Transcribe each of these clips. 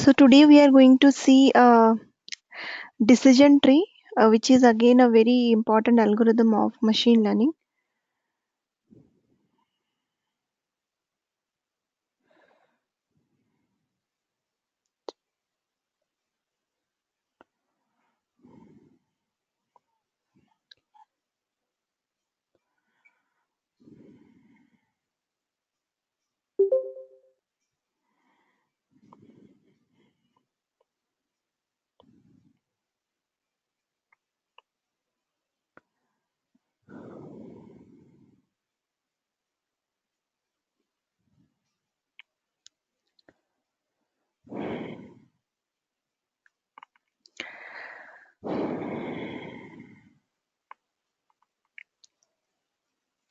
So today we are going to see decision tree, which is again a very important algorithm of machine learning.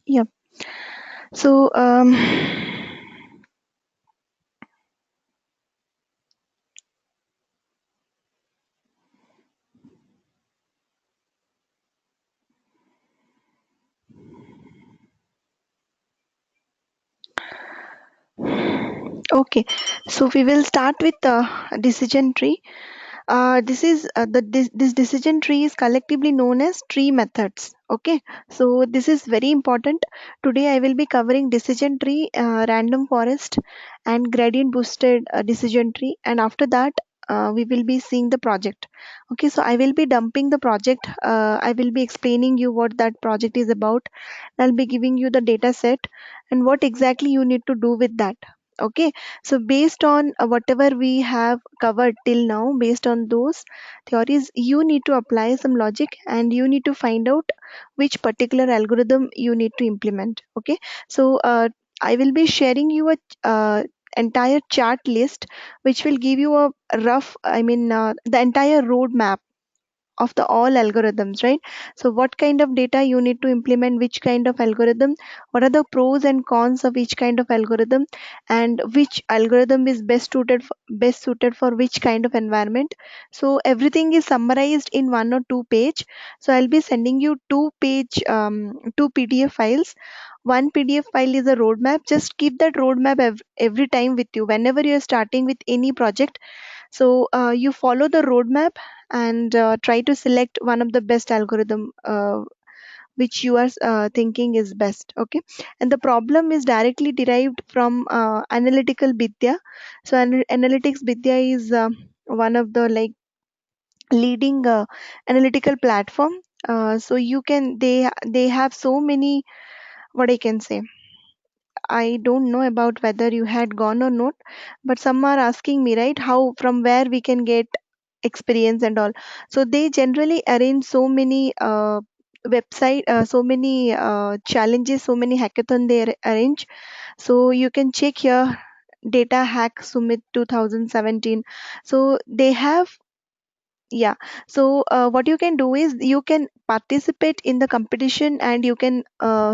Yep. So okay. So we will start with the decision tree. This decision tree is collectively known as tree methods. Okay, so this is very important. Today I will be covering decision tree, random forest, and gradient boosted decision tree, and after that we will be seeing the project. Okay, so I will be dumping the project. I will be explaining you what that project is about. I'll be giving you the data set and what exactly you need to do with that. Okay, so based on whatever we have covered till now, based on those theories, you need to apply some logic and you need to find out which particular algorithm you need to implement. Okay, so I will be sharing you a entire chart list which will give you a rough, the entire roadmap of the all algorithms, right? So what kind of data you need to implement, which kind of algorithm, what are the pros and cons of each kind of algorithm, and which algorithm is best suited for which kind of environment. So everything is summarized in one or two page. So I'll be sending you two PDF files. One PDF file is a roadmap. Just keep that roadmap every time with you whenever you're starting with any project. So you follow the roadmap and try to select one of the best algorithm which you are thinking is best. Okay, and the problem is directly derived from analytical vidya. So analytics vidya is one of the leading analytical platform. So you can they have so many, what I can say, I don't know about whether you had gone or not, but some are asking me, right, how, from where we can get experience and all. So they generally arrange so many so many challenges, so many hackathon they arrange. So you can check here, Data Hack Summit 2017. So they have, yeah. So what you can do is you can participate in the competition and you can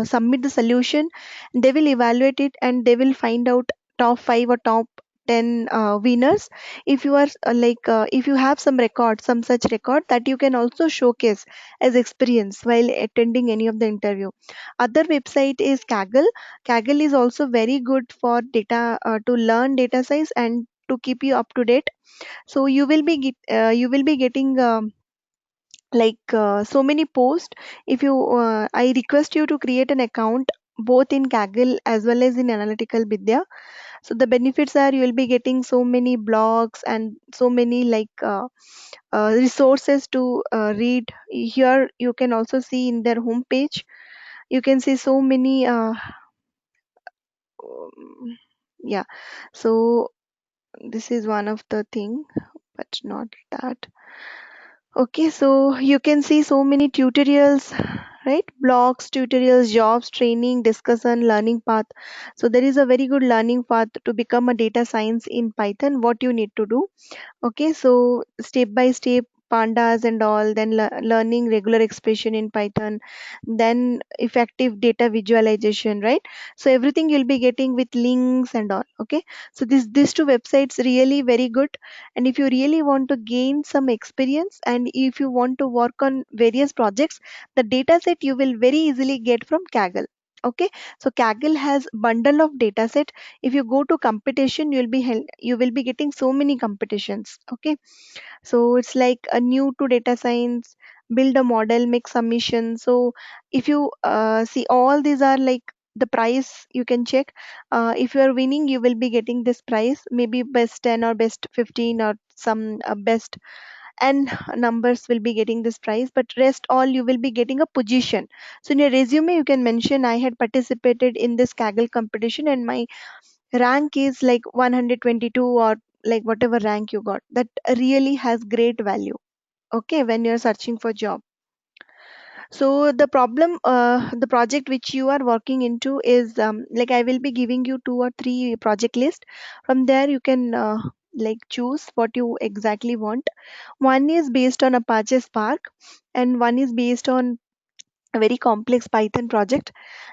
submit the solution. They will evaluate it and they will find out top 5 or top 10 winners. If you are if you have some record, some such record that you can also showcase as experience while attending any of the interview. Other website is Kaggle. Kaggle is also very good for data, to learn data science and to keep you up to date. So you will be getting so many posts. If you I request you to create an account both in Kaggle as well as in Analytical Vidya. So the benefits are you will be getting so many blogs and so many resources to read. Here you can also see in their homepage, you can see so many um, yeah. So this is one of the thing, but not that. Okay, so you can see so many tutorials, right? Blogs, tutorials, jobs, training, discussion, learning path. So there is a very good learning path to become a data science in Python. What you need to do? Okay, so step by step, pandas and all, then learning regular expression in Python, then effective data visualization, right? So everything you'll be getting with links and all. Okay, so these two websites really very good. And if you really want to gain some experience and if you want to work on various projects, the data set you will very easily get from Kaggle. Okay, so Kaggle has bundle of data set. If you go to competition, you will be getting so many competitions. Okay, so it's like a new to data science, build a model, make submission. So if you see, all these are like the price you can check. If you are winning, you will be getting this prize, maybe best 10 or best 15 or some best and numbers will be getting this prize, but rest all you will be getting a position. So in your resume you can mention I had participated in this Kaggle competition and my rank is like 122 or like whatever rank you got. That really has great value, okay, when you're searching for job. So the project which you are working into is like I will be giving you two or three project list. From there you can like choose what you exactly want. One is based on Apache Spark, and one is based on a very complex Python project,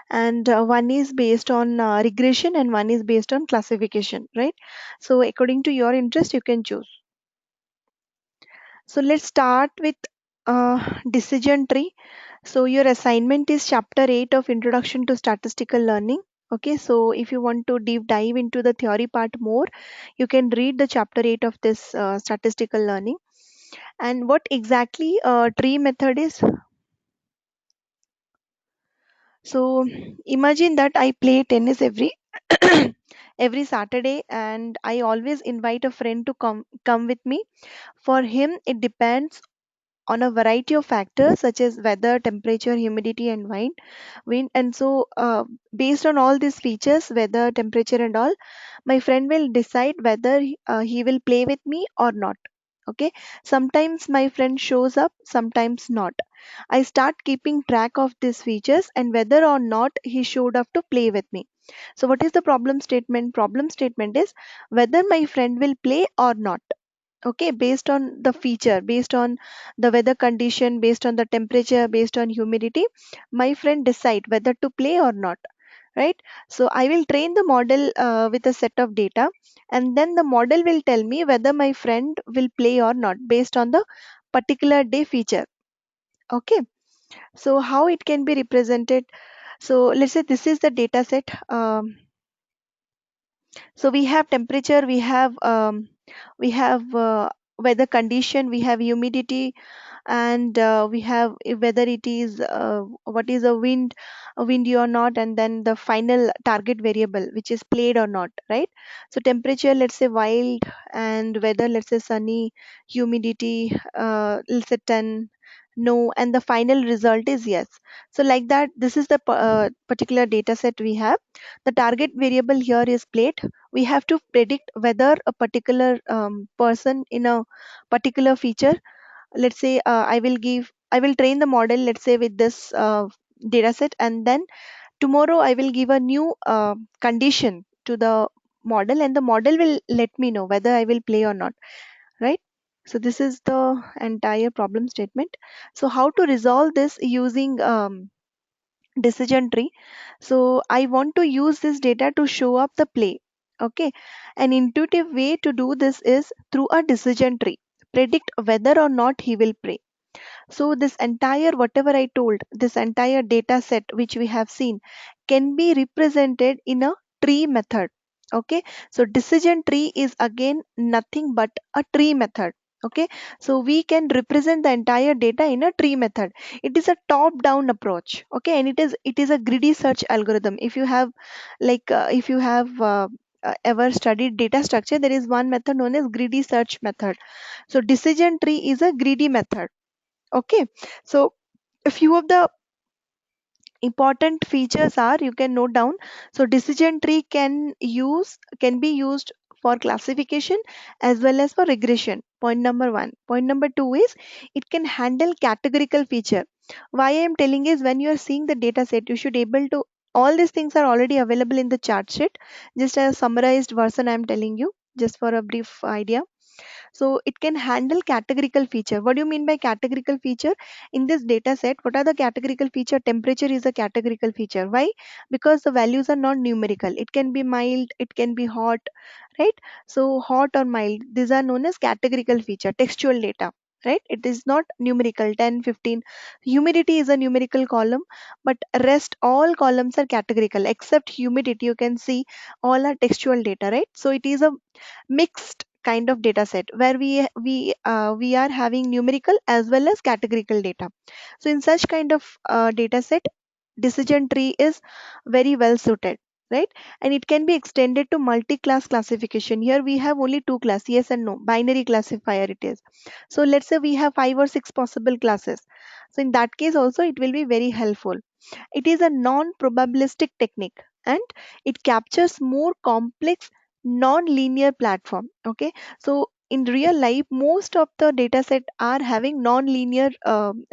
and one is based on regression, and one is based on classification, right? So according to your interest, you can choose. So let's start with decision tree. So your assignment is chapter 8 of Introduction to Statistical Learning. Okay, so if you want to deep dive into the theory part more, you can read the chapter 8 of this statistical learning. And what exactly tree method is? So imagine that I play tennis every every Saturday, and I always invite a friend to come with me. For him, it depends on a variety of factors such as weather, temperature, humidity, and wind. And so, based on all these features, weather, temperature, and all, my friend will decide whether he will play with me or not. Okay, sometimes my friend shows up, sometimes not. I start keeping track of these features and whether or not he showed up to play with me. So, what is the problem statement? Problem statement is whether my friend will play or not. Okay, based on the feature, based on the weather condition, based on the temperature, based on humidity, my friend decide whether to play or not, right? So I will train the model with a set of data, and then the model will tell me whether my friend will play or not based on the particular day feature. Okay, so how it can be represented? So let's say this is the data set. So we have temperature, we have weather condition, we have humidity, and we have whether it is what is a wind, a windy or not, and then the final target variable which is played or not, right? So temperature, let's say wild, and weather, let's say sunny, humidity, let's say 10, no, and the final result is yes. So like that, this is the particular data set we have. The target variable here is played. We have to predict whether a particular person in a particular feature, let's say I will train the model, let's say with this data set, and then tomorrow I will give a new condition to the model, and the model will let me know whether I will play or not, right? So this is the entire problem statement. So how to resolve this using decision tree? So I want to use this data to show up the play. Okay, an intuitive way to do this is through a decision tree. Predict whether or not he will play. So this entire, whatever I told, this entire data set which we have seen can be represented in a tree method. Okay, so decision tree is again nothing but a tree method. Okay, so we can represent the entire data in a tree method. It is a top down approach. Okay, and it is a greedy search algorithm. If you have if you have ever studied data structure, there is one method known as greedy search method. So decision tree is a greedy method. Okay, so a few of the important features are, you can note down. So decision tree can be used for classification as well as for regression. Point number one. Point number two is it can handle categorical feature. Why I am telling is, when you are seeing the data set, you should able to, all these things are already available in the chart sheet. Just a summarized version I am telling you, just for a brief idea. So it can handle categorical feature. What do you mean by categorical feature? In this data set, what are the categorical feature? Temperature is a categorical feature. Why? Because the values are not numerical. It can be mild, it can be hot, right? So hot or mild, these are known as categorical feature, textual data, right? It is not numerical 10, 15. Humidity is a numerical column, but rest all columns are categorical except humidity. You can see all are textual data, right? So it is a mixed kind of data set where we are having numerical as well as categorical data. So in such kind of data set, decision tree is very well suited, right? And it can be extended to multi-class classification. Here we have only two class, yes and no, binary classifier it is. So let's say we have five or six possible classes. So in that case also it will be very helpful. It is a non-probabilistic technique and it captures more complex non-linear platform. Okay, so in real life most of the data set are having non-linear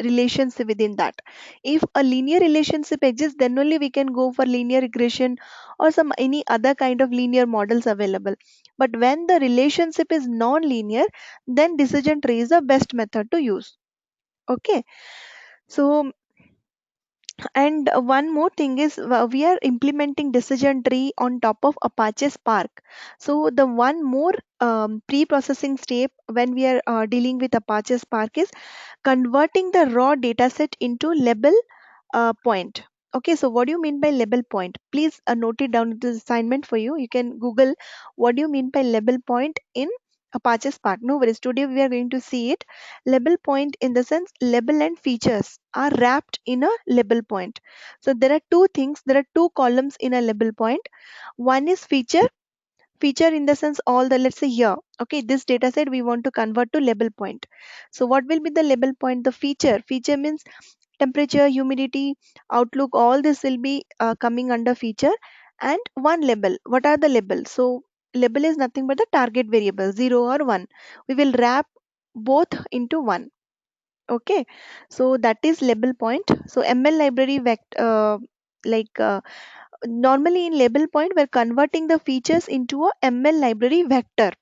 relations within that. If a linear relationship exists, then only we can go for linear regression or some any other kind of linear models available. But when the relationship is non-linear, then decision tree is the best method to use. Okay, so and one more thing is we are implementing decision tree on top of Apache Spark. So the one more pre-processing step when we are dealing with Apache Spark is converting the raw dataset into label point. Okay, so what do you mean by label point? Please note it down. It is assignment for you. You can Google what do you mean by label point in Apache Spark. No worries. Today we are going to see it. Label point in the sense label and features are wrapped in a label point. So there are two things. There are two columns in a label point. One is feature in the sense all the, let's say here, okay, this data set we want to convert to label point. So what will be the label point? The feature means temperature, humidity, outlook, all this will be coming under feature. And one label, what are the labels? So label is nothing but the target variable 0 or 1. We will wrap both into one. Okay, so that is label point. So ml library like normally in label point we're converting the features into a ml library vector.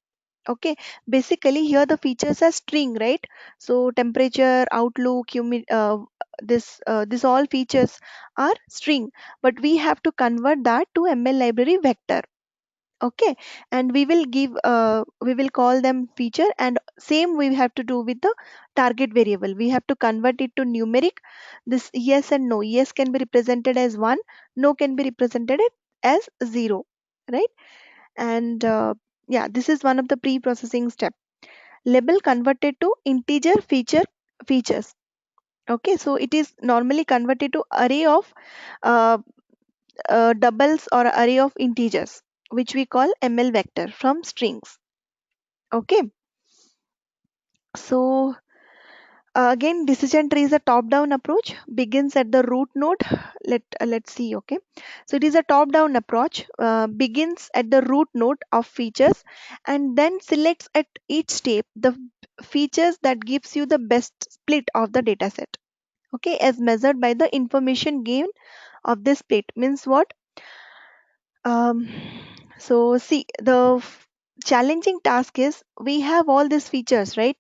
Okay, basically here the features are string, right? So temperature, outlook, this all features are string, but we have to convert that to ml library vector. Okay, and we will call them feature, and same we have to do with the target variable. We have to convert it to numeric. This yes and no, yes can be represented as 1, no can be represented as 0, right? And yeah, this is one of the pre-processing step. Label converted to integer features. Okay, so it is normally converted to array of uh, doubles or array of integers, which we call ml vector from strings. Okay, so again, decision tree is a top-down approach, begins at the root node. Let's see. Okay, so it is a top-down approach, begins at the root node of features, and then selects at each step the features that gives you the best split of the data set. Okay, as measured by the information gain of this split means what? Um, so see, the challenging task is we have all these features, right?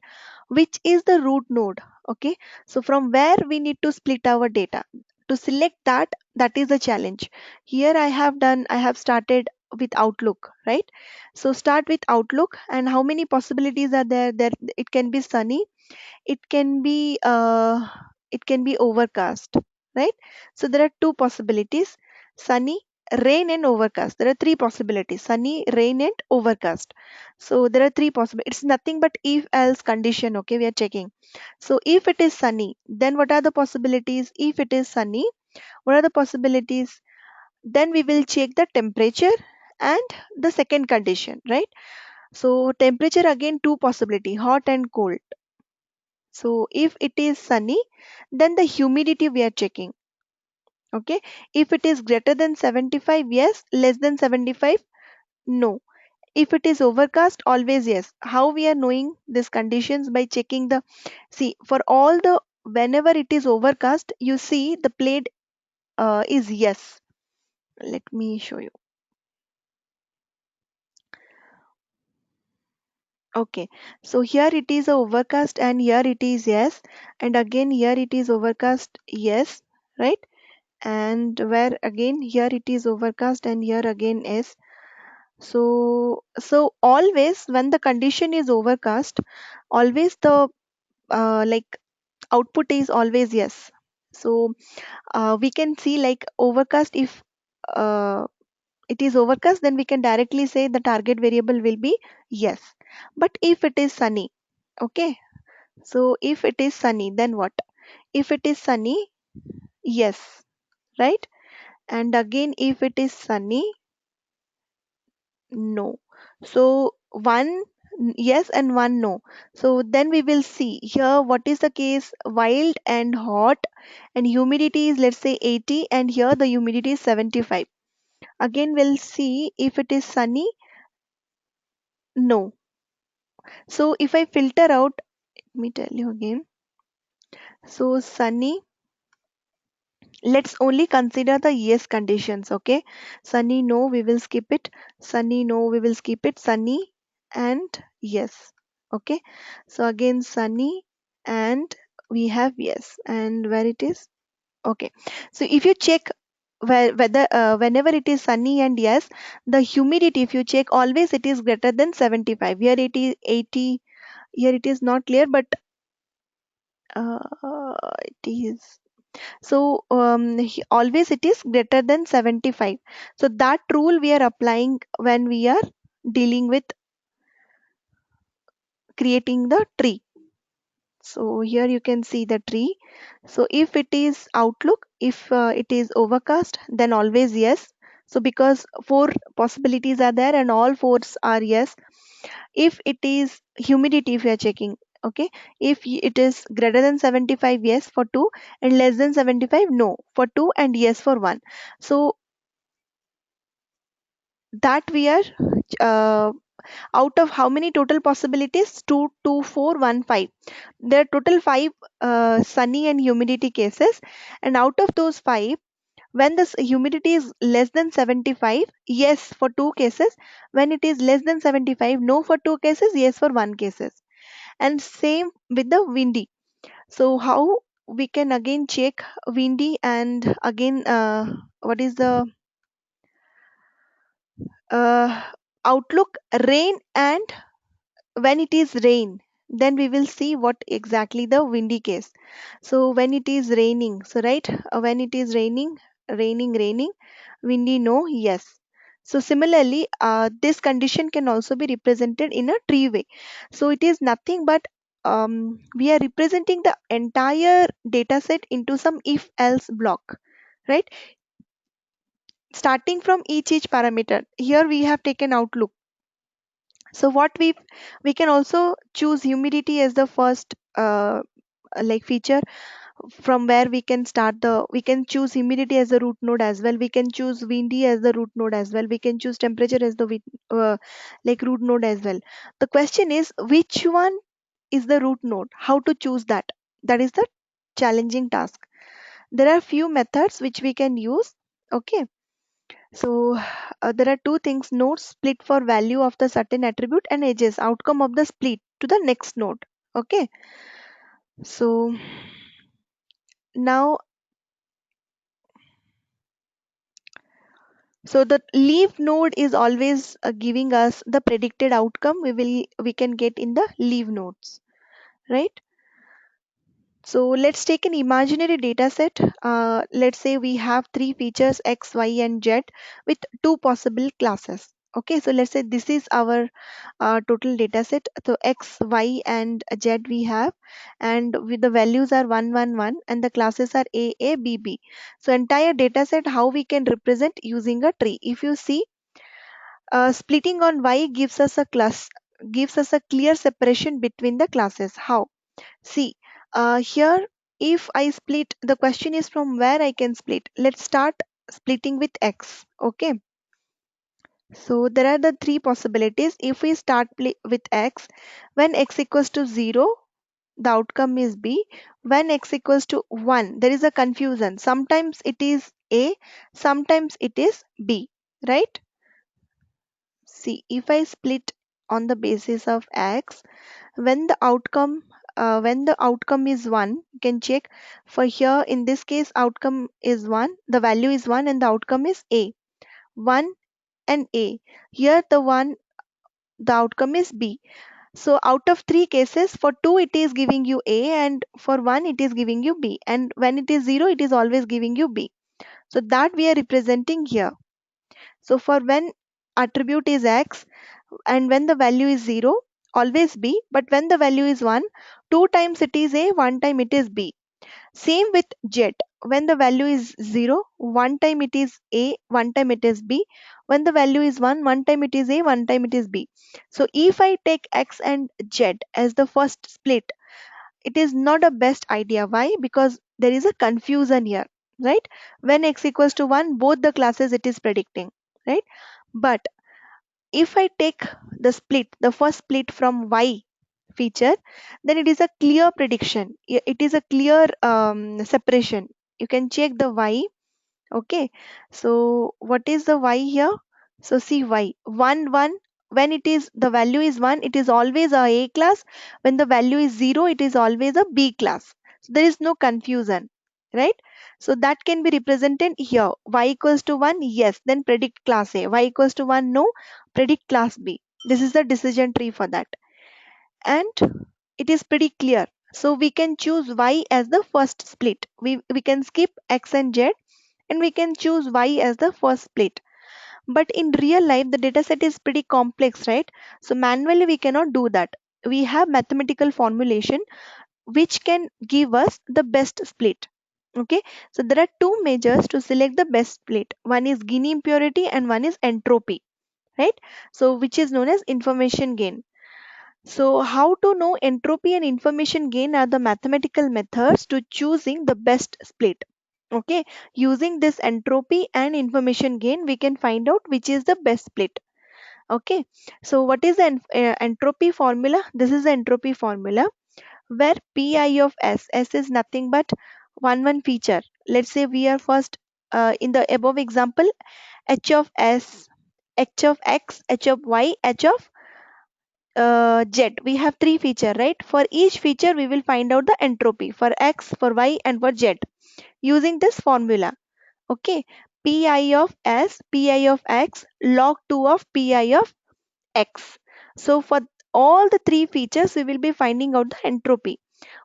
Which is the root node? Okay, so from where we need to split our data. To select that, that is the challenge. Here I have started with Outlook, right? So start with Outlook, and how many possibilities are there? There it can be sunny, it can be overcast, right? So there are two possibilities: sunny, rain, and overcast. There are three possibilities: sunny, rain, and overcast. So there are three possible. It's nothing but if else condition. Okay, we are checking. So if it is sunny, then what are the possibilities? If it is sunny, what are the possibilities? Then we will check the temperature and the second condition, right? So temperature, again two possibility, hot and cold. So if it is sunny, then the humidity we are checking. Okay. If it is greater than 75, yes. Less than 75, no. If it is overcast, always yes. How we are knowing these conditions? By checking the, see, for all the, whenever it is overcast, you see the plate is yes. Let me show you. Okay. So here it is a overcast and here it is yes. And again here it is overcast, yes. Right? And where again here it is overcast and here again is. So always when the condition is overcast, always the like output is always yes. So we can see like overcast, if uh, it is overcast, then we can directly say the target variable will be yes. But if it is sunny, okay, so if it is sunny, then what? If it is sunny, yes, right? And again, if it is sunny, no. So one yes and one no. So then we will see here what is the case: wild and hot, and humidity is, let's say, 80, and here the humidity is 75. Again, we'll see if it is sunny, no. So if I filter out, let me tell you again. So sunny, let's only consider the yes conditions, okay? Sunny, no, we will skip it. Sunny, no, we will skip it. Sunny and yes, okay? So again, sunny and we have yes. And where it is? Okay. So if you check whether whenever it is sunny and yes, the humidity, if you check, always it is greater than 75. Here it is 80. Here it is not clear, but it is. So always it is greater than 75. So that rule we are applying when we are dealing with creating the tree. So here you can see the tree. So if it is outlook, if it is overcast, then always yes. So because four possibilities are there and all fours are yes. If it is humidity, if you are checking, okay, if it is greater than 75, yes for 2, and less than 75, no for 2, and yes for 1. So that we are uh, out of how many total possibilities? 2, 2, 4, 1, 5. There are total 5 sunny and humidity cases, and out of those 5, when the humidity is less than 75, yes for 2 cases. When it is less than 75, no for 2 cases, yes for 1 cases. And same with the windy. So how we can again check windy, and again what is the uh, outlook? Rain, and when it is rain, then we will see what exactly the windy case. So when it is raining, so right, when it is raining, raining, windy, no, yes. So similarly, this condition can also be represented in a tree way. So it is nothing but we are representing the entire data set into some if else block, right? Starting from each parameter. Here we have taken outlook. So what we can also choose humidity as the first like feature, from where we can start the, we can choose humidity as the root node as well, we can choose windy as the root node as well, we can choose temperature as the like root node as well. The question is which one is the root node, how to choose that? That is the challenging task. There are few methods which we can use, okay? So there are two things: nodes split for value of the certain attribute, and edges, outcome of the split to the next node. Okay. So now, so the leave node is always giving us the predicted outcome we can get in the leave nodes, right? So let's take an imaginary data set. Let's say we have three features X, Y, and Z with two possible classes. Okay, so let's say this is our total data set. So X, Y, and Z we have, and with the values are 1, 1, 1, and the classes are A, A, B, B. So entire data set, how we can represent using a tree. If you see, splitting on Y gives us a class, gives us a clear separation between the classes. How? See, here, if I split, the question is from where I can split. Let's start splitting with X. Okay. So there are the three possibilities. If we start with X, when X equals to 0, the outcome is B. When X equals to 1, there is a confusion. Sometimes it is A, sometimes it is B, right? See, if I split on the basis of X, when the outcome is 1, you can check. For here in this case, outcome is 1, the value is 1, and the outcome is A. 1 and A. Here the outcome is B. So out of three cases, for two it is giving you A, and for one it is giving you B, and when it is 0 it is always giving you B. So that we are representing here. So for when attribute is X and when the value is 0, always B, but when the value is 1, two times it is A, one time it is B. Same with jet. When the value is 0, one time it is A, one time it is B. When the value is 1, one time it is A, one time it is B. So if I take X and jet as the first split, it is not a best idea. Why? Because there is a confusion here, right? When X equals to 1, both the classes it is predicting, right? But if I take the split, the first split from Y feature, then it is a clear prediction. It is a clear separation. You can check the Y. Okay, so what is the Y here? So see Y 1 1, when it is the value is 1, it is always a class. When the value is 0, it is always a B class. So there is no confusion, right? So that can be represented here. Y equals to 1, yes, then predict class A. Y equals to 1, no, predict class B. This is the decision tree for that, and it is pretty clear. So we can choose Y as the first split. We can skip X and Z, and we can choose Y as the first split. But in real life, the dataset is pretty complex, right? So manually we cannot do that. We have mathematical formulation which can give us the best split. Okay, so there are two measures to select the best split. One is Gini impurity and one is entropy, right? So which is known as information gain. So how to know entropy and information gain are the mathematical methods to choosing the best split. Okay, using this entropy and information gain, we can find out which is the best split. Okay, so what is the entropy formula? This is the entropy formula where pi of s is nothing but one feature. Let's say we are first in the above example, h of s, h of x, h of y, h of z. We have three feature, right? For each feature we will find out the entropy for x, for y, and for z using this formula. Okay, pi of s, pi of x, log 2 of pi of x. So for all the three features we will be finding out the entropy.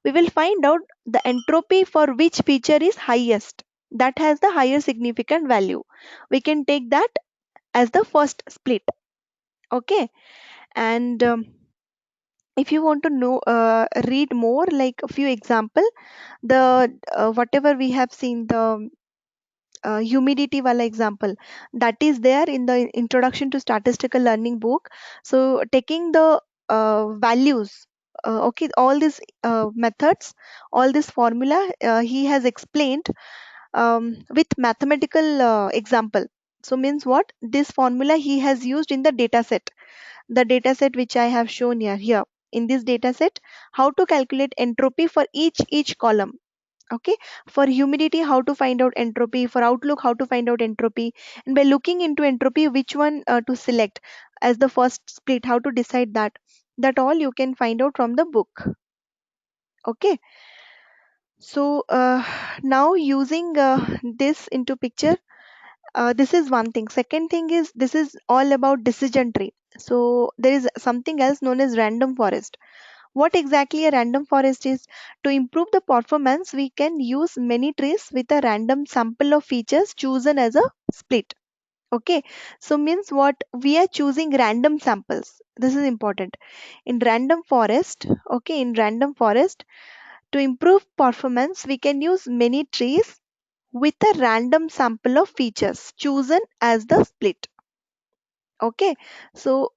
We will find out the entropy for which feature is highest, that has the higher significant value. We can take that as the first split. Okay, and if you want to know read more like a few example, the whatever we have seen, the humidity wala example, that is there in the introduction to statistical learning book. So taking the values, okay, all these methods, all this formula, he has explained with mathematical example. So means what, this formula he has used in the data set, the data set which I have shown here. In this data set, how to calculate entropy for each column. Okay, for humidity how to find out entropy, for outlook how to find out entropy, and by looking into entropy which one to select as the first split, how to decide that, that all you can find out from the book. Okay, so now using this into picture, this is one thing. Second thing is, this is all about decision tree. So there is something else known as random forest. What exactly a random forest is? To improve the performance, we can use many trees with a random sample of features chosen as a split. Okay, so means what, we are choosing random samples. This is important. In random forest, okay, in random forest, to improve performance, we can use many trees with a random sample of features chosen as the split. Okay, so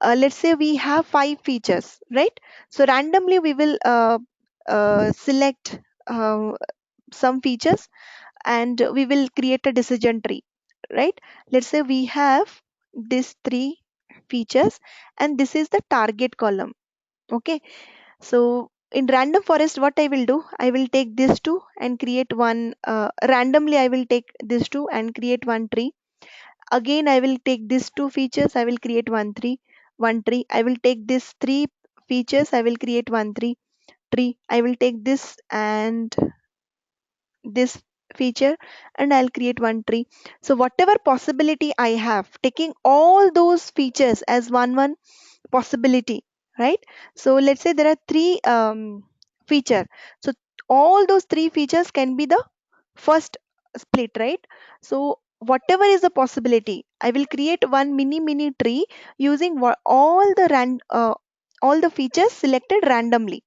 let's say we have five features, right? So randomly we will select some features, and we will create a decision tree, right? Let's say we have these three features, and this is the target column. Okay, so in random forest, what I will do, I will take these two and create one, randomly I will take these two and create one tree. Again I will take these two features, I will create one tree. I will take these three features, I will create one tree. I will take this and this feature, and I'll create one tree. So whatever possibility I have, taking all those features as one possibility, right? So let's say there are three feature. So all those three features can be the first split, right? So whatever is the possibility, I will create one mini tree using all the features selected randomly.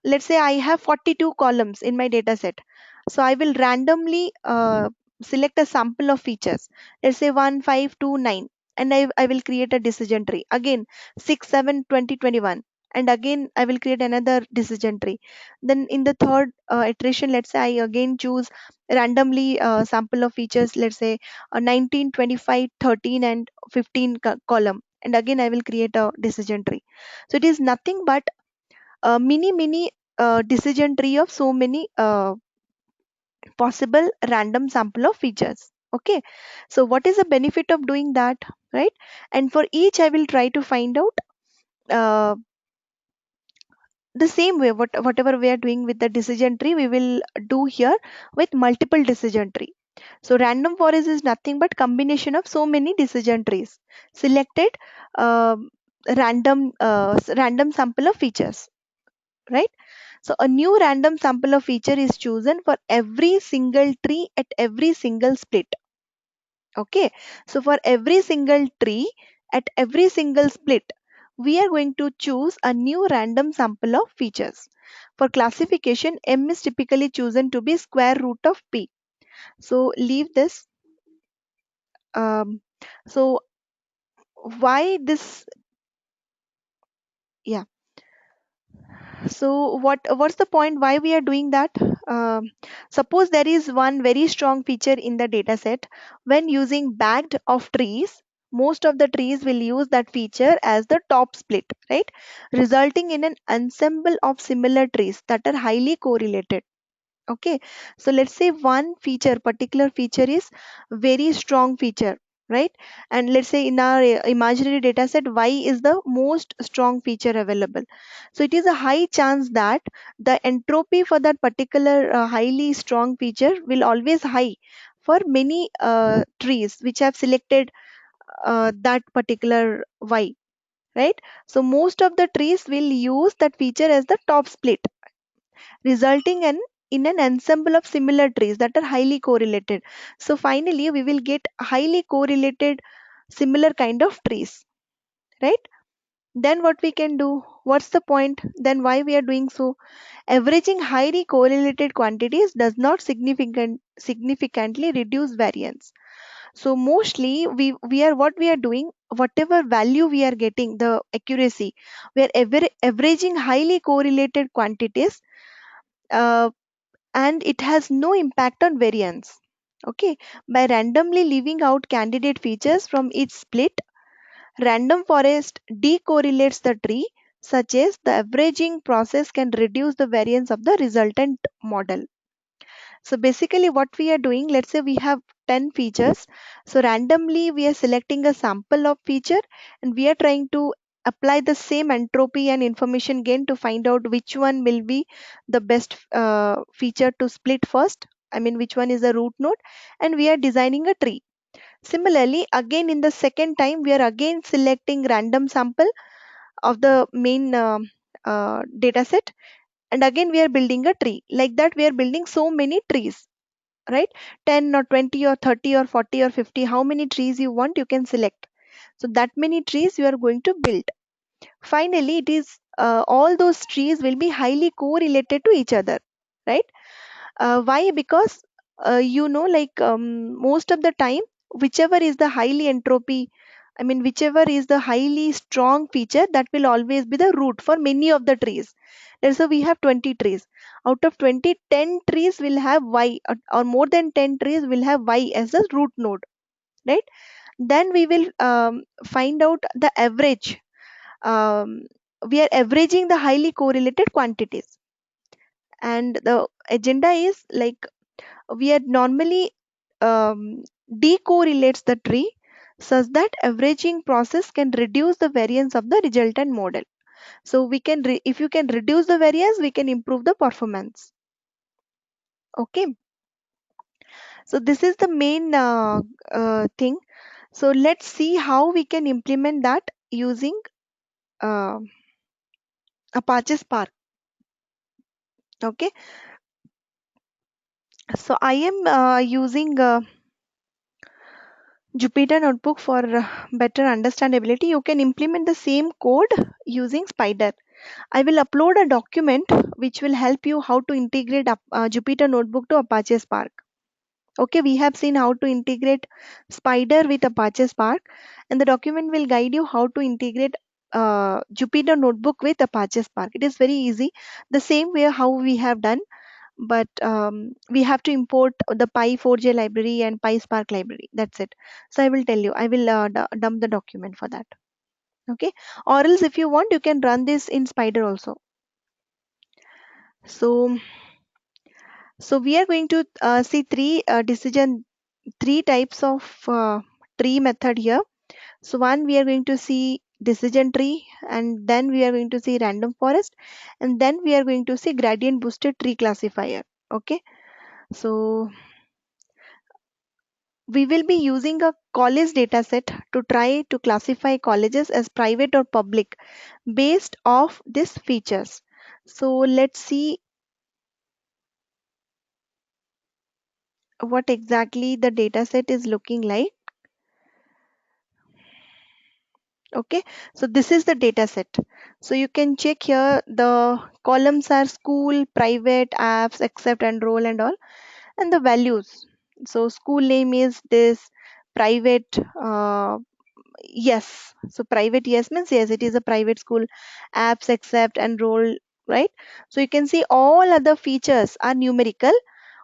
Let's say I have 42 columns in my data set. So I will randomly select a sample of features. Let's say 1, 5, 2, 9. And I will create a decision tree. Again, 6, 7, 20, 21. And again, I will create another decision tree. Then in the third iteration, let's say I again choose randomly sample of features. Let's say 19, 25, 13, and 15 column. And again, I will create a decision tree. So it is nothing but a mini decision tree of so many possible random sample of features. Okay, so what is the benefit of doing that, right? And for each I will try to find out uh, the same way, whatever we are doing with the decision tree, we will do here with multiple decision tree. So random forest is nothing but combination of so many decision trees selected, uh, random sample of features, right? So a new random sample of feature is chosen for every single tree at every single split. Okay. So for every single tree at every single split, we are going to choose a new random sample of features. For classification, M is typically chosen to be square root of P. So leave this. Um, so why this? Yeah. So what's the point why we are doing that? Um, Suppose there is one very strong feature in the data set. When using bagged of trees, most of the trees will use that feature as the top split, right? Resulting in an ensemble of similar trees that are highly correlated. Okay, so let's say one particular feature is very strong feature, right? And let's say in our imaginary data set, y is the most strong feature available. So it is a high chance that the entropy for that particular highly strong feature will always high for many trees which have selected that particular y, right? So most of the trees will use that feature as the top split, resulting in an ensemble of similar trees that are highly correlated. So finally, we will get highly correlated similar kind of trees, right? Then what we can do? What's the point? Then why we are doing so? Averaging highly correlated quantities does not significantly reduce variance. So mostly we are what we are doing, whatever value we are getting, the accuracy, we are averaging highly correlated quantities, uh, and it has no impact on variance. Okay, by randomly leaving out candidate features from each split, random forest decorrelates the tree, such as the averaging process can reduce the variance of the resultant model. So basically what we are doing, let's say we have 10 features. So randomly we are selecting a sample of feature and we are trying to apply the same entropy and information gain to find out which one will be the best feature to split first. I mean, which one is the root node, and we are designing a tree. Similarly, again in the second time, we are again selecting random sample of the main data set, and again we are building a tree. Like that, we are building so many trees, right? 10 or 20 or 30 or 40 or 50, how many trees you want, you can select. So that many trees you are going to build. Finally, it is all those trees will be highly correlated to each other, right? Why? Because like most of the time, whichever is the highly entropy, I mean, whichever is the highly strong feature, that will always be the root for many of the trees. And so we have 20 trees. Out of 20, 10 trees will have Y, or more than 10 trees will have Y as the root node, right? Then we will find out the average. Um, we are averaging the highly correlated quantities. And the agenda is like we are normally decorrelates the tree such that averaging process can reduce the variance of the resultant model. So we can if you can reduce the variance, we can improve the performance. Okay, so this is the main thing. So let's see how we can implement that using Apache Spark. Okay, so I am using Jupyter Notebook for better understandability. You can implement the same code using Spider. I will upload a document which will help you how to integrate Jupyter Notebook to Apache Spark. Okay, we have seen how to integrate Spider with Apache Spark, and the document will guide you how to integrate Jupyter Notebook with Apache Spark. It is very easy, the same way how we have done, but we have to import the Py4j library and PySpark library. That's it. So I will tell you, I will dump the document for that. Okay, or else if you want, you can run this in Spider also. So, so we are going to see three types of tree method here. So one, we are going to see decision tree, and then we are going to see random forest, and then we are going to see gradient boosted tree classifier. Okay, so we will be using a college dataset to try to classify colleges as private or public based off these features. So let's see what exactly the dataset is looking like. Okay, so this is the data set. So you can check here, the columns are school, private, apps, accept, enroll and all, and the values. So school name is this, private, yes, so private yes means yes, it is a private school, apps, accept, enroll, right? So you can see all other features are numerical,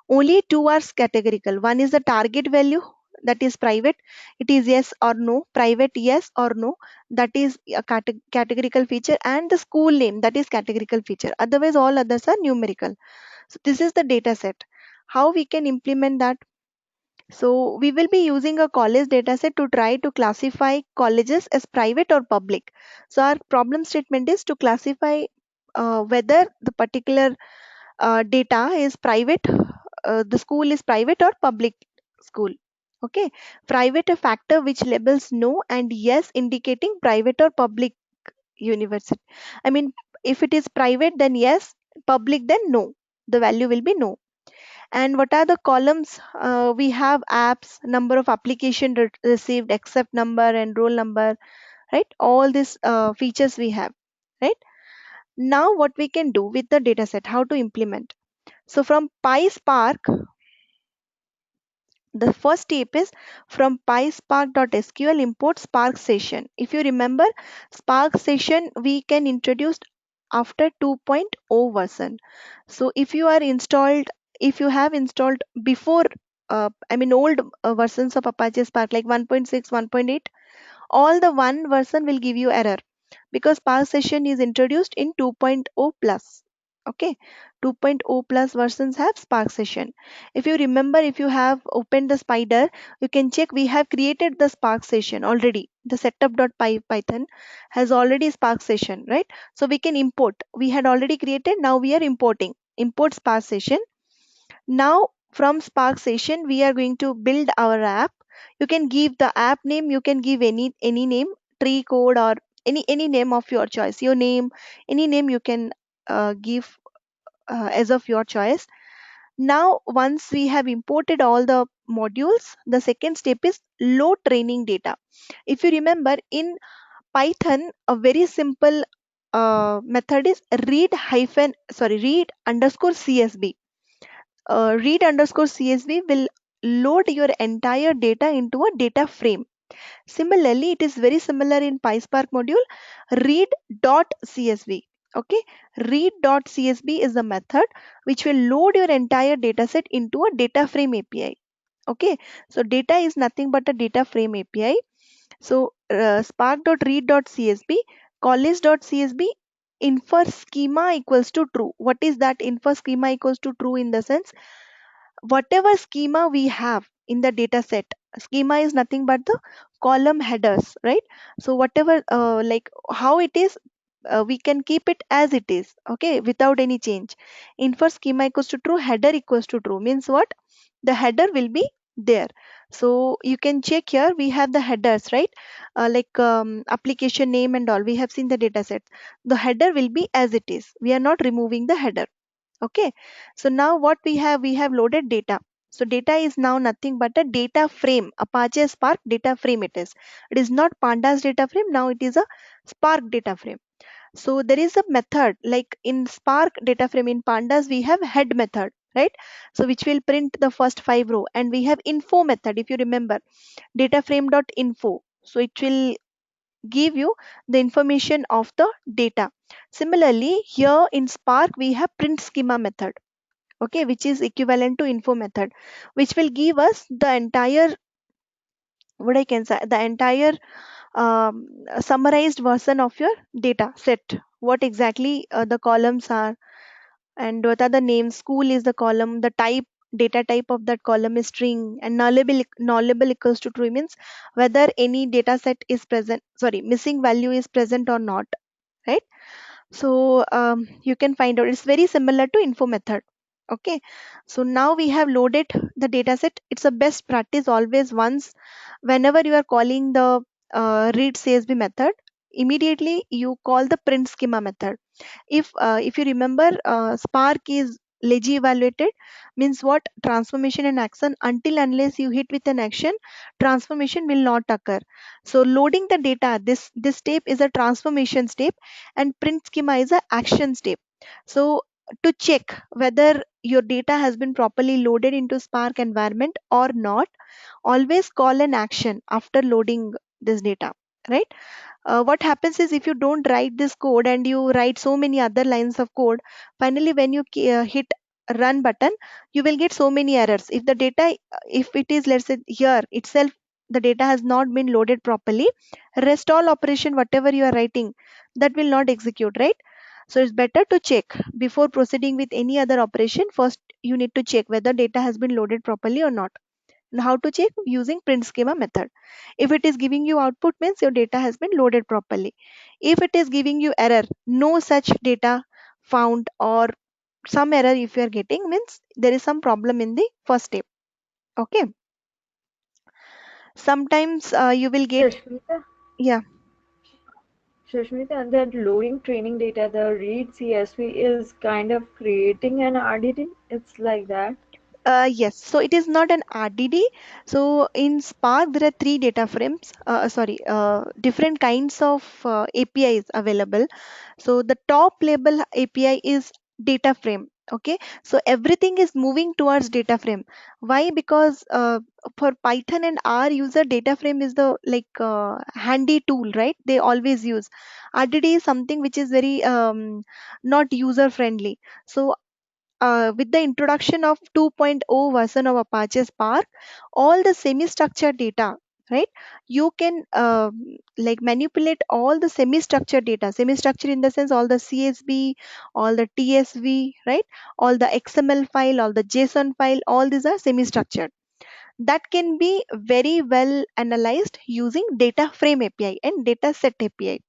only two are categorical. One is the target value, that is private. It is yes or no. Private yes or no. That is a categorical feature, and the school name, that is categorical feature. Otherwise, all others are numerical. So this is the data set. How we can implement that? So we will be using a college dataset to try to classify colleges as private or public. So our problem statement is to classify whether the particular data is private, the school is private or public school. Okay, private a factor which labels no and yes indicating private or public university. I mean, if it is private then yes, public then no, the value will be no. And what are the columns? We have apps, number of application received, accept number and roll number, right? All these features we have, right? Now what we can do with the data set, how to implement? So from PySpark, the first step is from pyspark.sql import Spark session. If you remember, Spark session we can introduce after 2.0 version. So if you have installed before, I mean old versions of Apache Spark like 1.6, 1.8, all the one version will give you error because Spark session is introduced in 2.0 plus. Okay, 2.0 plus versions have Spark session. If you remember, if you have opened the Spider, you can check we have created the Spark session already. The setup.py Python has already Spark session, right? So we can import. We had already created, now we are importing. Import Spark session. Now from Spark session, we are going to build our app. You can give the app name, you can give any name, tree code or any name of your choice. Your name, any name you can give as of your choice. Now once we have imported all the modules, the second step is load training data. If you remember in Python, a very simple method is read underscore csv. Read underscore csv will load your entire data into a data frame. Similarly, it is very similar in PySpark module, read.csv. Okay, read.csv is the method which will load your entire dataset into a data frame API. Okay, so data is nothing but a data frame API. So spark.read.csv, college.csv, infer schema equals to true. What is that infer schema equals to true? In the sense, whatever schema we have in the data set, schema is nothing but the column headers, right? So whatever like how it is, we can keep it as it is, okay, without any change. Infer schema equals to true, header equals to true means what? The header will be there. So you can check here, we have the headers, right? Like application name and all, we have seen the data set. The header will be as it is, we are not removing the header. Okay, so now what we have loaded data. So data is now nothing but a data frame, Apache Spark data frame. It is not pandas data frame, now it is a Spark data frame. So there is a method like in Spark data frame. In pandas we have head method, right? So which will print the first 5 row, and we have info method, if you remember, data frame dot info. So it will give you the information of the data. Similarly, here in Spark we have print schema method, okay, which is equivalent to info method, which will give us the entire, what I can say, the entire summarized version of your data set, what exactly the columns are, and what are the names. School is the column, the type, data type of that column is string, and nullable equals to true means whether any data set is present, sorry, missing value is present or not, right? So you can find out, it's very similar to info method. Okay, so now we have loaded the data set. It's a best practice always, once whenever you are calling the read csv method, immediately you call the print schema method. If you remember, Spark is lazy evaluated, means what, transformation and action, until unless you hit with an action, transformation will not occur. So loading the data, this step is a transformation step, and print schema is a action step. So to check whether your data has been properly loaded into Spark environment or not, always call an action after loading this data, right? What happens is, if you don't write this code and you write so many other lines of code, finally when you hit run button, you will get so many errors. If the data, if it is, let's say here itself, the data has not been loaded properly, rest all operation whatever you are writing, that will not execute, right? So it's better to check before proceeding with any other operation. First you need to check whether data has been loaded properly or not. And how to check? Using print schema method. If it is giving you output, means your data has been loaded properly. If it is giving you error, no such data found, or some error if you are getting, means there is some problem in the first step. Okay, sometimes you will get, Shashmita, yeah. Shashmita, and that loading training data, the read CSV is kind of creating an RDD. It's like that. Yes, so it is not an RDD. So in Spark, there are three data frames, different kinds of APIs available. So the top level API is data frame. Okay, so everything is moving towards data frame. Why? Because for Python and R user, data frame is the like handy tool, right? They always use. RDD is something which is very not user friendly. So with the introduction of 2.0 version of Apache Spark, all the semi-structured data, right? You can like manipulate all the semi-structured data. Semi-structured in the sense all the CSV, all the TSV, right? All the XML file, all the JSON file, all these are semi-structured. That can be very well analyzed using data frame API and data set API.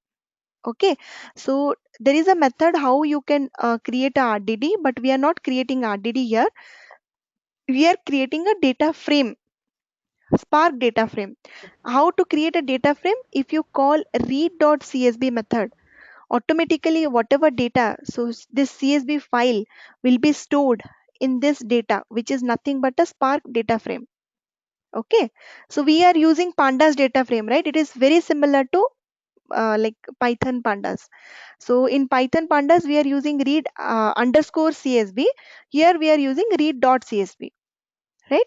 Okay, so there is a method how you can create a RDD, but we are not creating RDD here. We are creating a data frame, Spark data frame. How to create a data frame? If you call read.csv method, automatically whatever data, so this CSV file will be stored in this data, which is nothing but a Spark data frame. Okay, so we are using pandas data frame, right? It is very similar to like Python pandas. So in Python pandas, we are using read underscore CSV. Here we are using read.csv, right?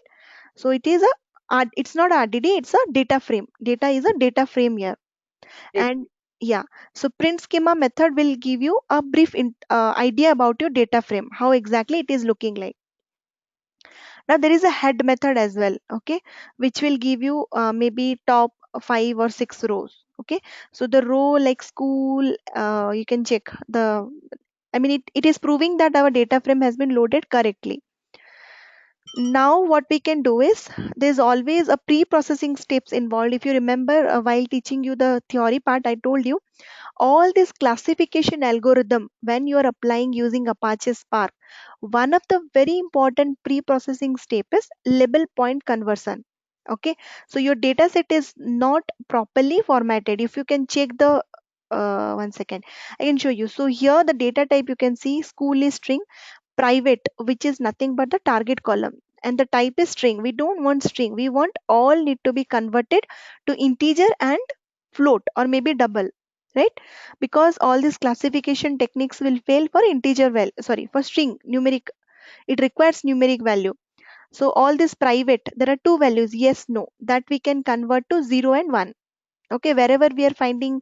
So it is a, it's not RDD, it's a data frame. Data is a data frame here. It, And yeah, so print schema method will give you a brief idea about your data frame, how exactly it is looking like. Now there is a head method as well, okay, which will give you maybe top 5 or 6 rows. Okay, so the row like school, you can check the, I mean it is proving that our data frame has been loaded correctly. Now what we can do is, there's always a pre-processing steps involved. If you remember, while teaching you the theory part, I told you all this classification algorithm when you are applying using Apache Spark, one of the very important pre-processing step is label point conversion. Okay, so your data set is not properly formatted. If you can check the, one second, I can show you. So here the data type you can see school is string, private, which is nothing but the target column, and the type is string. We don't want string, we want all need to be converted to integer and float or maybe double, right? Because all these classification techniques will fail for integer value, sorry, for string numeric, it requires numeric value. So all this private, there are two values, yes, no, that we can convert to 0 and 1. Okay, wherever we are finding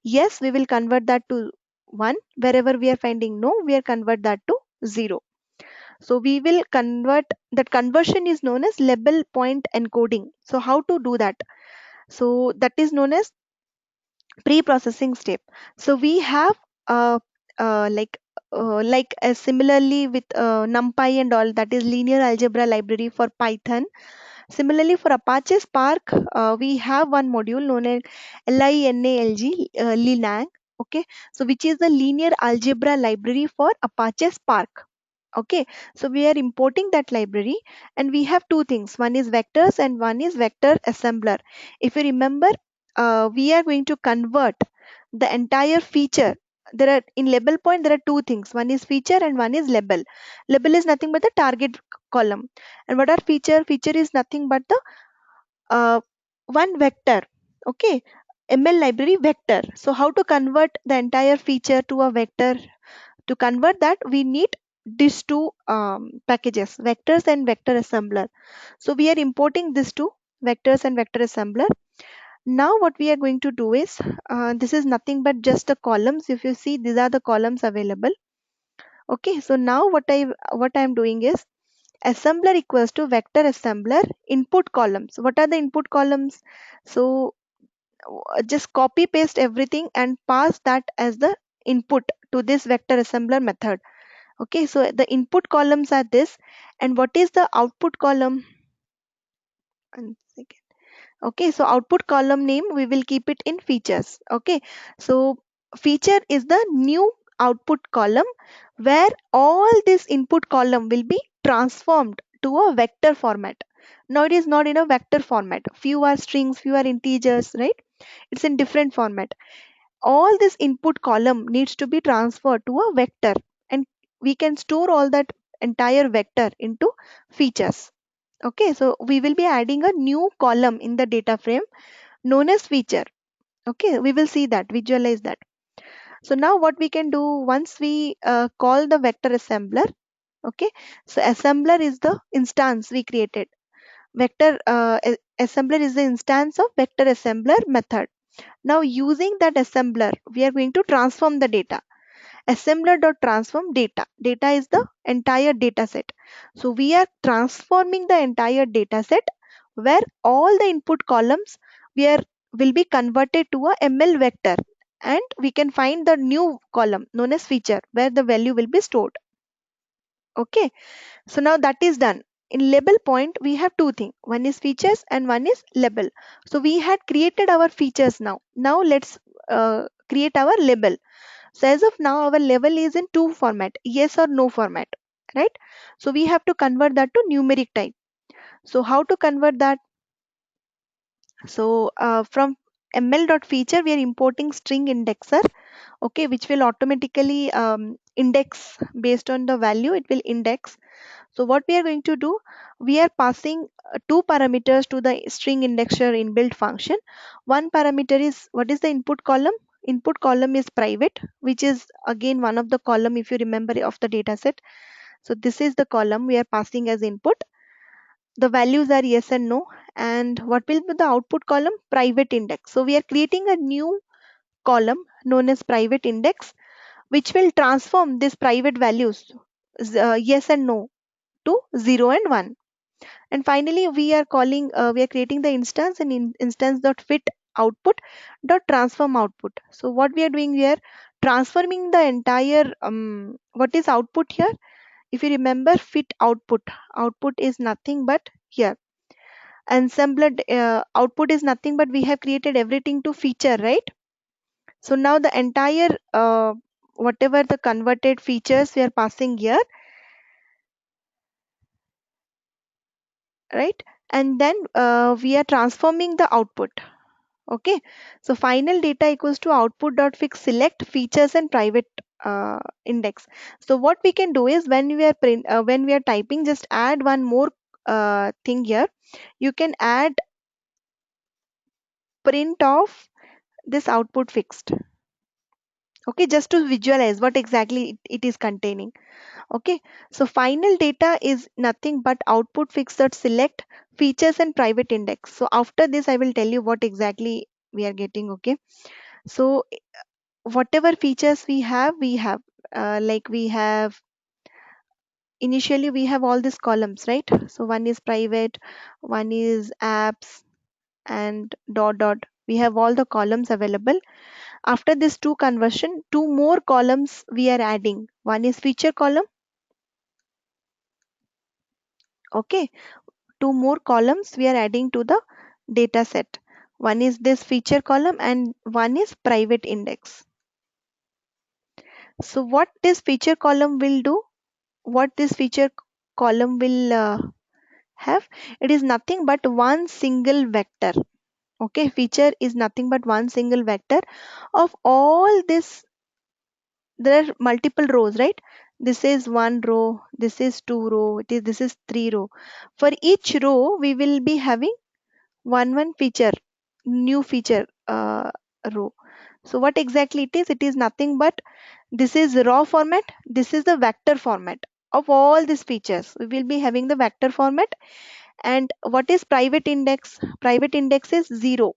yes, we will convert that to 1, wherever we are finding no, we are convert that to 0. So we will convert, that conversion is known as label point encoding. So how to do that? So that is known as pre-processing step. So we have uh, like similarly with numpy and all, that is linear algebra library for Python. Similarly for Apache Spark, we have one module known as linalg, linang. Okay, so which is the linear algebra library for Apache Spark. Okay, so we are importing that library, and we have two things, one is vectors and one is vector assembler. If you remember, we are going to convert the entire feature. There are in label point there are two things, one is feature and one is label. Label is nothing but the target column, and what are feature? Feature is nothing but the uh, one vector. Okay, ML library vector. So how to convert the entire feature to a vector? To convert that, we need these two packages, vectors and vector assembler. So we are importing these two, vectors and vector assembler. Now what we are going to do is, this is nothing but just the columns. If you see, these are the columns available. Okay, so now what I am doing is, assembler equals to vector assembler input columns. What are the input columns? So just copy paste everything and pass that as the input to this vector assembler method. Okay, so the input columns are this, and what is the output column? One second. Okay, so output column name we will keep it in features. Okay, so feature is the new output column where all this input column will be transformed to a vector format. Now it is not in a vector format. Few are strings, few are integers, right? It's in different format. All this input column needs to be transferred to a vector, and we can store all that entire vector into features. Okay, so we will be adding a new column in the data frame known as feature. Okay, we will see that, visualize that. So now what we can do, once we call the vector assembler. Okay, so assembler is the instance we created, vector assembler is the instance of vector assembler method. Now using that assembler, we are going to transform the data. Assembler.transform data. Data is the entire data set. So we are transforming the entire data set where all the input columns we are will be converted to a ML vector, and we can find the new column known as feature where the value will be stored. Okay, so now that is done. In label point we have two things, one is features and one is label. So we had created our features. Now let's create our label. So as of now, our level is in two format, yes or no format, right? So we have to convert that to numeric type. So how to convert that? So from ml.feature, we are importing string indexer, okay, which will automatically index based on the value, it will index. So what we are going to do, we are passing two parameters to the string indexer inbuilt function. One parameter is, what is the input column? Input column is private, which is again one of the column if you remember of the data set. So this is the column we are passing as input. The values are yes and no. And what will be the output column? Private index. So we are creating a new column known as private index, which will transform these private values, yes and no, to 0 and 1. And finally we are creating the instance, and instance dot fit output dot transform output. So what we are doing here, transforming the entire what is output here, if you remember fit output, output is nothing but here ensembled, output is nothing but we have created everything to feature, right? So now the entire whatever the converted features we are passing here, right? And then we are transforming the output. Okay, so final data equals to output dot fix select features and private index. So what we can do is when we are when we are typing, just add one more thing here. You can add print of this output fixed. Okay, just to visualize what exactly it is containing. Okay, so final data is nothing but output fixed dot select features and private index. So after this I will tell you what exactly we are getting. Okay, so whatever features we have like we have initially we have all these columns, right? So one is private, one is apps, and dot dot, we have all the columns available. After this two conversion, two more columns we are adding. One is feature column. Okay, two more columns we are adding to the data set. One is this feature column and one is private index. So what this feature column will do, what this feature column will have, it is nothing but one single vector. Okay, feature is nothing but one single vector of all this. There are multiple rows, right? This is one row, this is two row, this is three row. For each row we will be having one feature, new feature row. So what exactly it is nothing but this is raw format, this is the vector format of all these features. We will be having the vector format. And what is private index? Private index is 0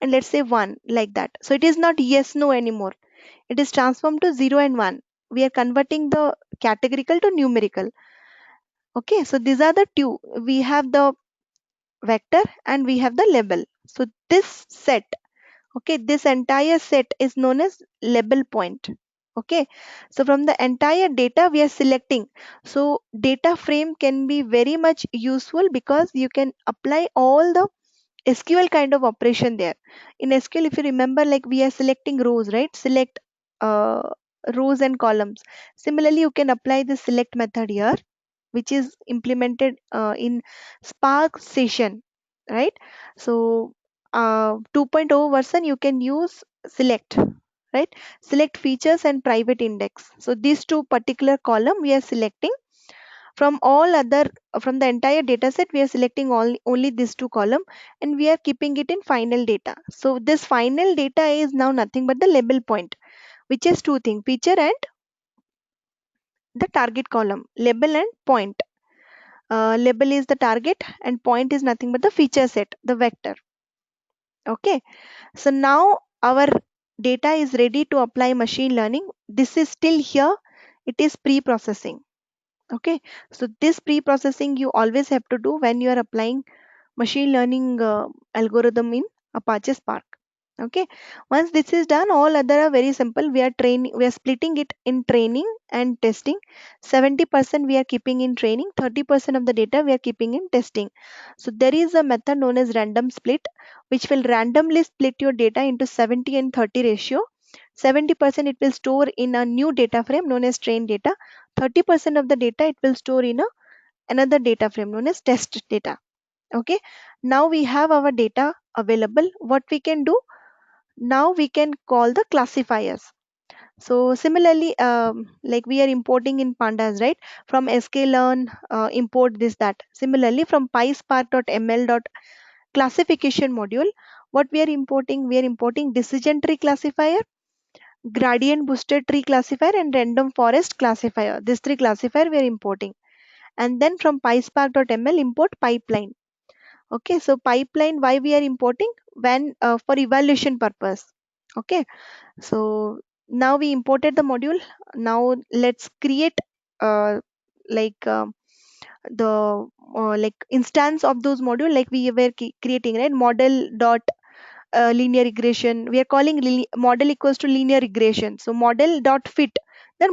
and let's say 1, like that. So it is not yes no anymore, it is transformed to 0 and 1. We are converting the categorical to numerical. Okay, so these are the two. We have the vector and we have the label. So this set, okay, this entire set is known as label point. Okay, so from the entire data we are selecting. So data frame can be very much useful because you can apply all the SQL kind of operation there. In SQL, if you remember, like we are selecting rows, right? Select uh, rows and columns. Similarly, you can apply the select method here, which is implemented in Spark session, right? So 2.0 version, you can use select, right? Select features and private index. So these two particular column we are selecting. From all other, from the entire data set we are selecting only these two column, and we are keeping it in final data. So this final data is now nothing but the label point, which is two things, feature and the target column. Label and point. Label is the target and point is nothing but the feature set, the vector. Okay, so now our data is ready to apply machine learning. This is still here, it is pre-processing. Okay, so this pre-processing you always have to do when you are applying machine learning algorithm in Apache Spark. Okay, once this is done, all other are very simple. We are splitting it in training and testing. 70% we are keeping in training, 30% of the data we are keeping in testing. So there is a method known as random split, which will randomly split your data into 70 and 30 ratio. 70% it will store in a new data frame known as train data. 30% of the data it will store in another data frame known as test data. Okay, now we have our data available. What we can do now, we can call the classifiers. So similarly, like we are importing in pandas, right? From sklearn, import this that. Similarly, from pyspark.ml classification module, what we are importing? We are importing decision tree classifier, gradient boosted tree classifier, and random forest classifier. These three classifier we are importing. And then from pyspark.ml import pipeline. Okay, so pipeline, why we are importing? When for evaluation purpose. Okay, so now we imported the module. Now let's create uh, like the like instance of those module, like we were creating, right? Model dot linear regression, we are calling model equals to linear regression. So model dot fit, then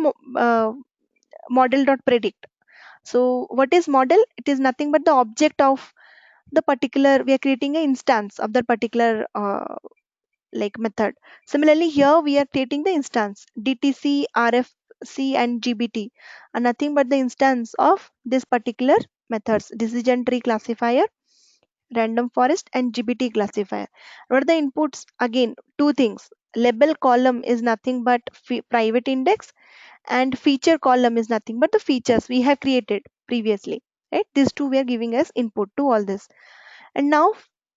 model.predict. So what is model? It is nothing but the object of the particular, we are creating an instance of that particular like method. Similarly here we are creating the instance DTC, RFC and GBT are nothing but the instance of this particular methods: decision tree classifier, random forest and GBT classifier. What are the inputs? Again, two things. Label column is nothing but private index, and feature column is nothing but the features we have created previously, right? These two we are giving as input to all this. And now,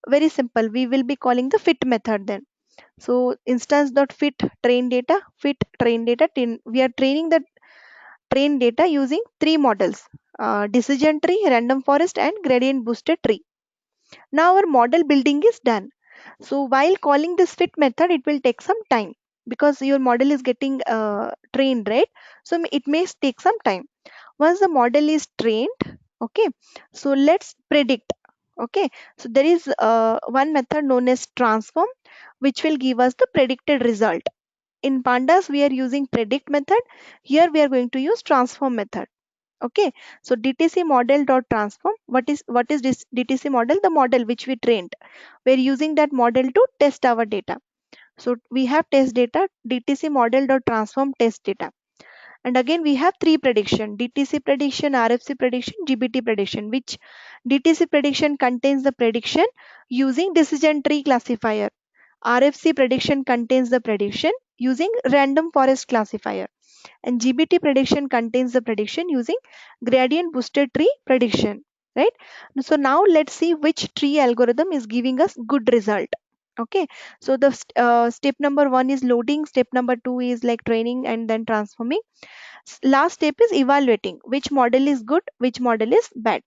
very simple, we will be calling the fit method then. So instance dot fit train data, fit train data, we are training the train data using three models: decision tree, random forest and gradient boosted tree. Now our model building is done. So while calling this fit method, it will take some time because your model is getting trained, right? So it may take some time. Once the model is trained, okay, so let's predict. Okay, so there is one method known as transform, which will give us the predicted result. In pandas we are using predict method. Here we are going to use transform method. Okay, so DTC model dot transform. What is this DTC model? The model which we trained. We're using that model to test our data. So we have test data, DTC model dot transform test data. And again we have three prediction: DTC prediction, RFC prediction, GBT prediction. Which DTC prediction contains the prediction using decision tree classifier. RFC prediction contains the prediction using random forest classifier, and GBT prediction contains the prediction using gradient boosted tree prediction, right? So now let's see which tree algorithm is giving us good result. Okay, so the step number one is loading, step number two is like training and then transforming. Last step is evaluating which model is good, which model is bad,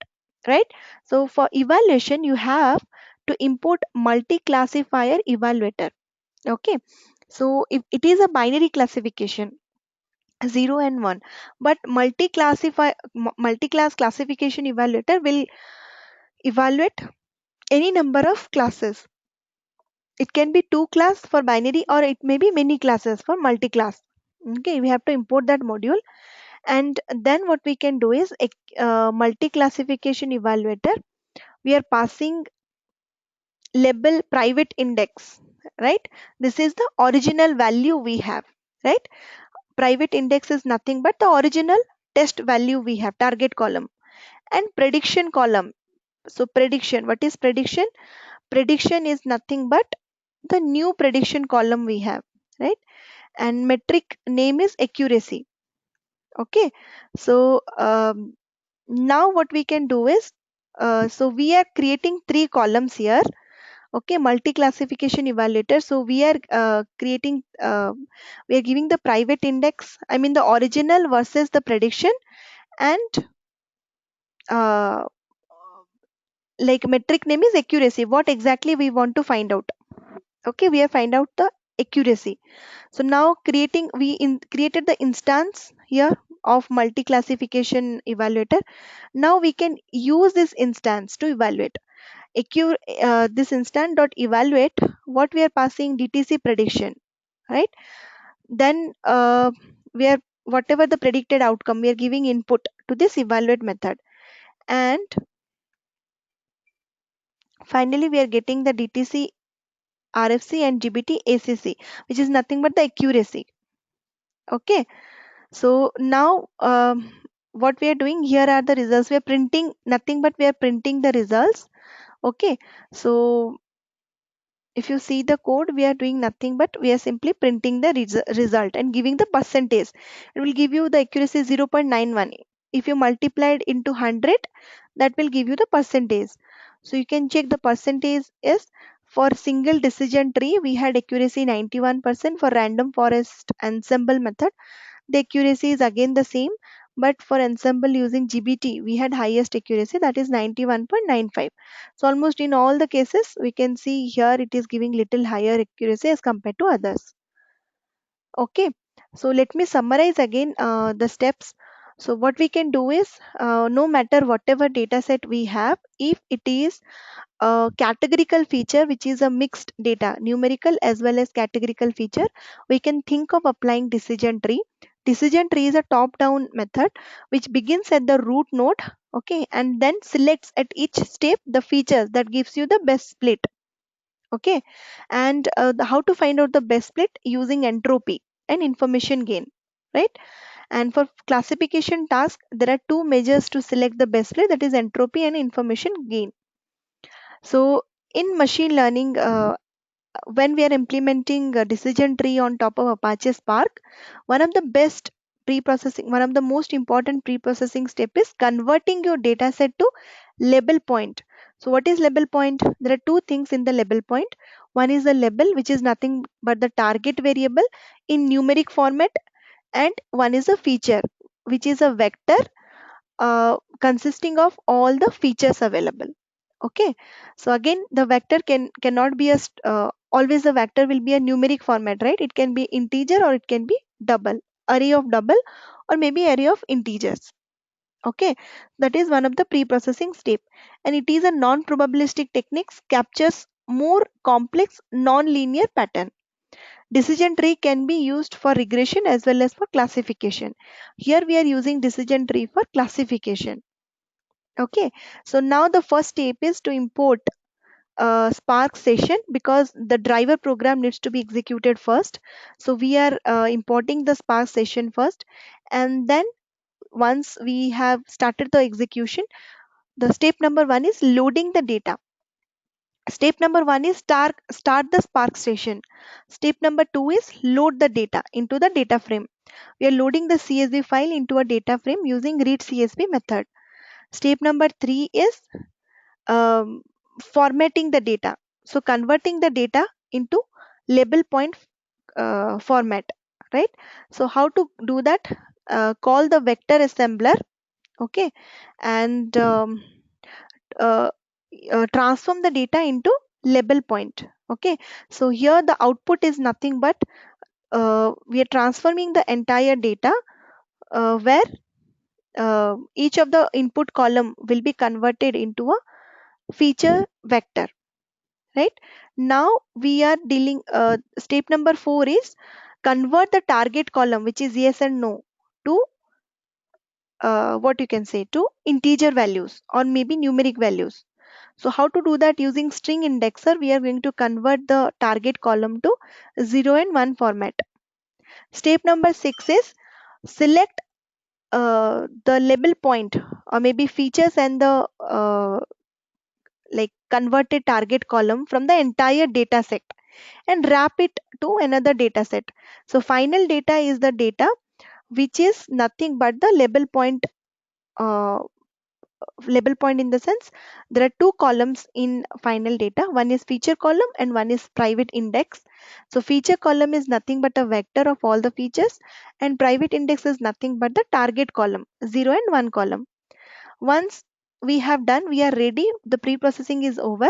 right? So for evaluation you have to import multi-classifier evaluator. Okay, so if it is a binary classification 0 and 1, but multi-class classification evaluator will evaluate any number of classes. It can be two class for binary or it may be many classes for multi-class. Okay, we have to import that module, and then what we can do is a multi-classification evaluator. We are passing label private index, right? This is the original value we have, right? Private index is nothing but the original test value we have, target column. And prediction column. So prediction, what is prediction? Prediction is nothing but the new prediction column we have, right? And metric name is accuracy. Okay, so now what we can do is, so we are creating three columns here. Okay, multi classification evaluator. So we are creating we are giving the private index, I mean the original versus the prediction, and uh, like metric name is accuracy, what exactly we want to find out. Okay, we have find out the accuracy. So now created the instance here of multi classification evaluator. Now we can use this instance to evaluate this instance dot evaluate. What we are passing DTC prediction, right? Then we are, whatever the predicted outcome, we are giving input to this evaluate method, and finally we are getting the DTC, RFC and GBT ACC, which is nothing but the accuracy. Okay, so now what we are doing here are the results. We are printing nothing but we are printing the results. Okay, so if you see the code, we are doing nothing but we are simply printing the result and giving the percentage. It will give you the accuracy 0.91. If you multiply it into 100, that will give you the percentage. So you can check the percentage is, for single decision tree we had accuracy 91%. For random forest ensemble method the accuracy is again the same, but for ensemble using GBT, we had highest accuracy, that is 91.95. So almost in all the cases, we can see here it is giving little higher accuracy as compared to others. Okay, so let me summarize again the steps. So what we can do is, no matter whatever data set we have, if it is a categorical feature which is a mixed data, numerical as well as categorical feature, we can think of applying decision tree. Decision tree is a top down method which begins at the root node, okay, and then selects at each step the features that gives you the best split, okay. And how to find out the best split using entropy and information gain, right? And for classification task, there are two measures to select the best split, that is entropy and information gain. So in machine learning, when we are implementing a decision tree on top of Apache Spark, one of the best pre-processing, one of the most important pre-processing step is converting your data set to label point. So what is label point? There are two things in the label point. One is the label, which is nothing but the target variable in numeric format, and one is a feature, which is a vector consisting of all the features available, okay. So again, the vector cannot be always the vector will be a numeric format, right? It can be integer or it can be double, array of double, or maybe array of integers, okay. That is one of the pre-processing step, and it is a non-probabilistic techniques, captures more complex non-linear pattern. Decision tree can be used for regression as well as for classification. Here we are using decision tree for classification, okay. So now the first step is to import Spark session, because the driver program needs to be executed first. So we are importing the Spark session first, and then once we have started the execution, the step number one is loading the data. Step number one is start the Spark session. Step number two is load the data into the data frame. We are loading the CSV file into a data frame using read CSV method. Step number three is um, formatting the data. So converting the data into label point format, right? So how to do that? Call the vector assembler, okay, and uh, transform the data into label point, okay. So here the output is nothing but we are transforming the entire data where each of the input column will be converted into a feature vector, right? Now we are dealing step number 4 is convert the target column, which is yes and no, to what you can say, to integer values or maybe numeric values. So how to do that? Using string indexer, we are going to convert the target column to 0 and 1 format. Step number 6 is select the label point or maybe features and the like converted target column from the entire data set and wrap it to another data set. So final data is the data which is nothing but the label point. Label point in the sense, there are two columns in final data. One is feature column and one is private index. So feature column is nothing but a vector of all the features, and private index is nothing but the target column, 0 and 1 column. Once we have done, we are ready, the pre-processing is over,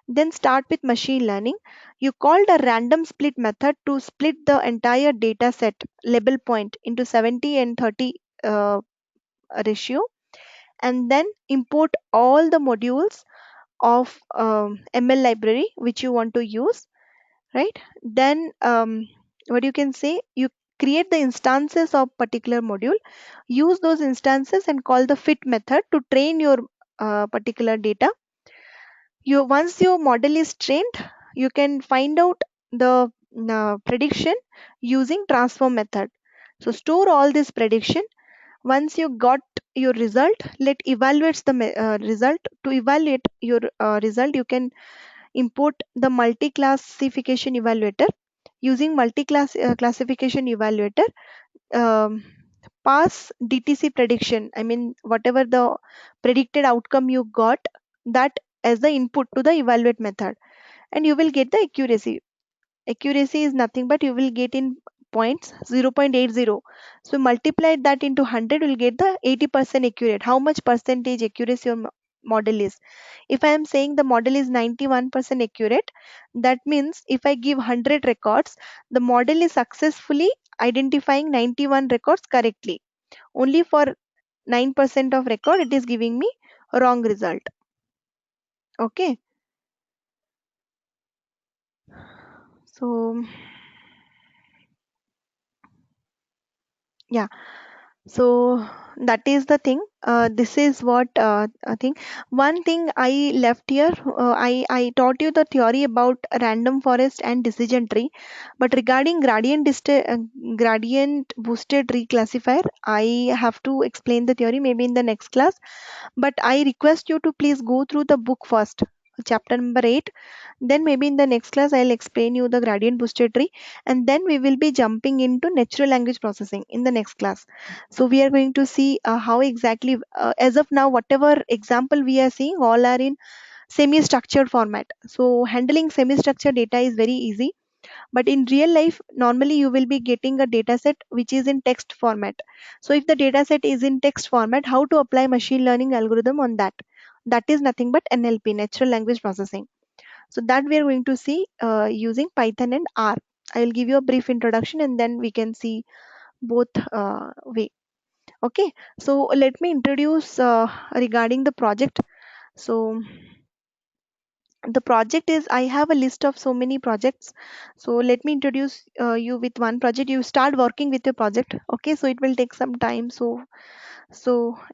then start with machine learning. You called a random split method to split the entire data set label point into 70 and 30 ratio, and then import all the modules of ML library which you want to use, right? Then what you can say, you create the instances of particular module, use those instances and call the fit method to train your particular data. You once your model is trained, you can find out the prediction using transform method. So store all this prediction. Once you got your result, let evaluates the result. To evaluate your result, you can import the multi-classification evaluator. Using multi-class classification evaluator, um, pass DTC prediction, I mean whatever the predicted outcome you got, that as the input to the evaluate method, and you will get the accuracy. Accuracy is nothing but you will get in points 0.80. So multiply that into 100, will get the 80% accurate. How much percentage accuracy your model is? If I am saying the model is 91% accurate, that means if I give 100 records, the model is successfully identifying 91 records correctly. Only for 9% of record it is giving me wrong result, okay. So Yeah. So that is the thing. This is what I think. One thing I left here, I taught you the theory about random forest and decision tree, but regarding gradient boosted tree classifier, I have to explain the theory maybe in the next class. But I request you to please go through the book first, chapter number 8. Then maybe in the next class I'll explain you the gradient boosted tree, and then we will be jumping into natural language processing in the next class. So we are going to see how exactly, as of now, whatever example we are seeing, all are in semi structured format. So handling semi structured data is very easy, but in real life normally you will be getting a data set which is in text format. So if the data set is in text format, how to apply machine learning algorithm on that? That is nothing but NLP, natural language processing. So that we are going to see using Python and R. I will give you a brief introduction and then we can see both way. Okay, so let me introduce regarding the project. So the project is, I have a list of so many projects. So let me introduce you with one project. You start working with your project. Okay, so it will take some time. So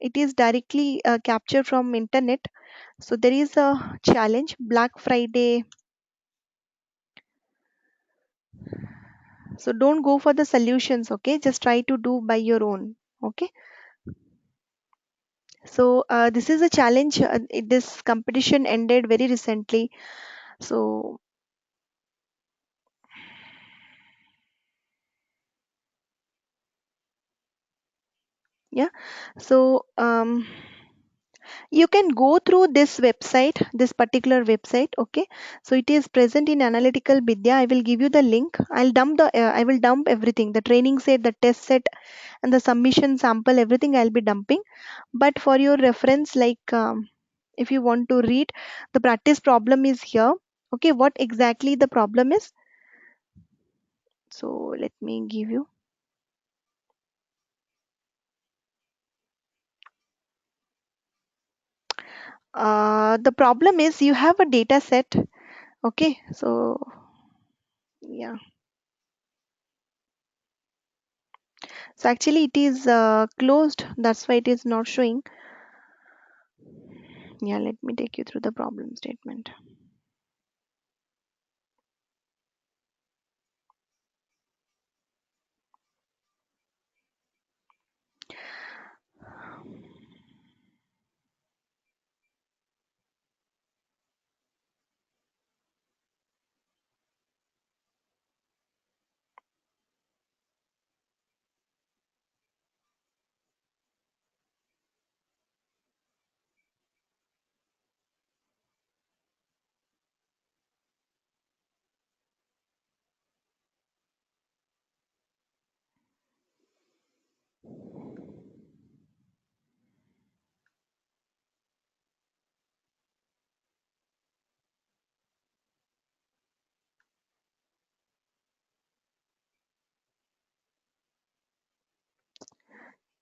it is directly captured from internet. So there is a challenge, Black Friday. So don't go for the solutions. Okay, just try to do by your own. Okay, so this is a challenge. This competition ended very recently. So yeah, so you can go through this website, this particular website. Okay, so it is present in Analytical Vidya. I will give you the link. I will dump everything, the training set, the test set, and the submission sample, everything I'll be dumping. But for your reference, like if you want to read, the practice problem is here. Okay, what exactly the problem is? So let me give you. The problem is you have a data set. Okay, so yeah, so actually it is closed. That's why it is not showing. Yeah, let me take you through the problem statement.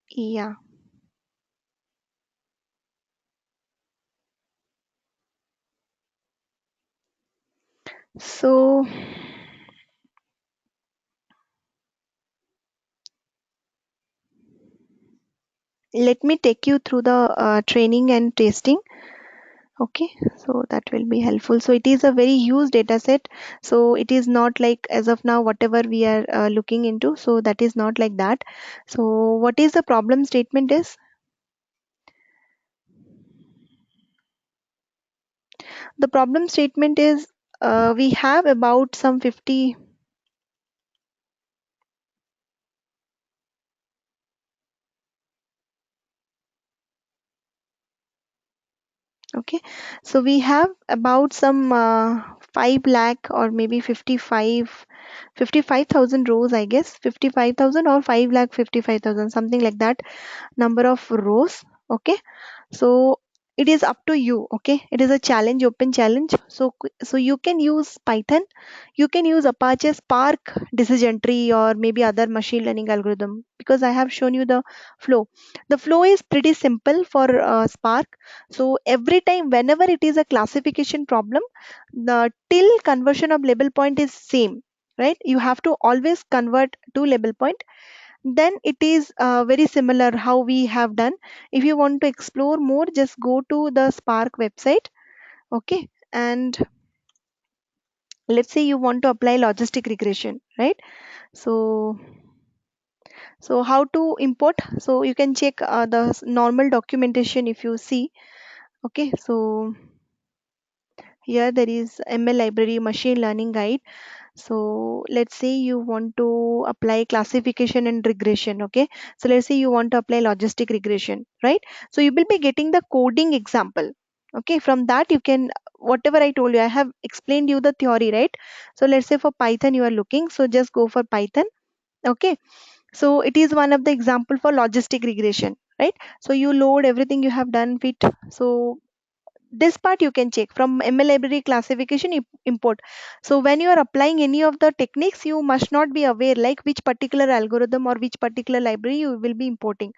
Yeah, so let me take you through the training and testing. Okay, so that will be helpful. So it is a very huge data set. So it is not like as of now whatever we are looking into, so that is not like that. So what is the problem statement is, the problem statement is we have about some 50. Okay, so we have about some 5 lakh or maybe 55,000 rows, I guess 55,000 or 5 lakh 55,000, something like that number of rows. Okay, so it is up to you. Okay, it is a challenge, open challenge. So so you can use Python, you can use Apache Spark decision tree or maybe other machine learning algorithm, because I have shown you the flow. The flow is pretty simple for Spark. So every time whenever it is a classification problem, the till conversion of label point is same, right? You have to always convert to label point. then it is very similar how we have done. If you want to explore more, just go to the Spark website. Okay, and let's say you want to apply logistic regression, right? So how to import? So you can check the normal documentation if you see. Okay, so here there is ML library machine learning guide. So let's say you want to apply classification and regression. Okay, so let's say you want to apply logistic regression, right? So you will be getting the coding example. Okay, from that you can, whatever I told you, I have explained you the theory, right? So let's say for Python you are looking, so just go for Python. Okay, so it is one of the example for logistic regression, right? So you load everything you have done fit. So this part you can check from ML library classification import. So when you are applying any of the techniques, you must not be aware like which particular algorithm or which particular library you will be importing.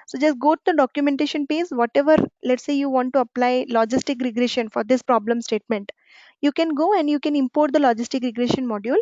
So just go to the documentation page, whatever, let's say you want to apply logistic regression for this problem statement, you can go and you can import the logistic regression module.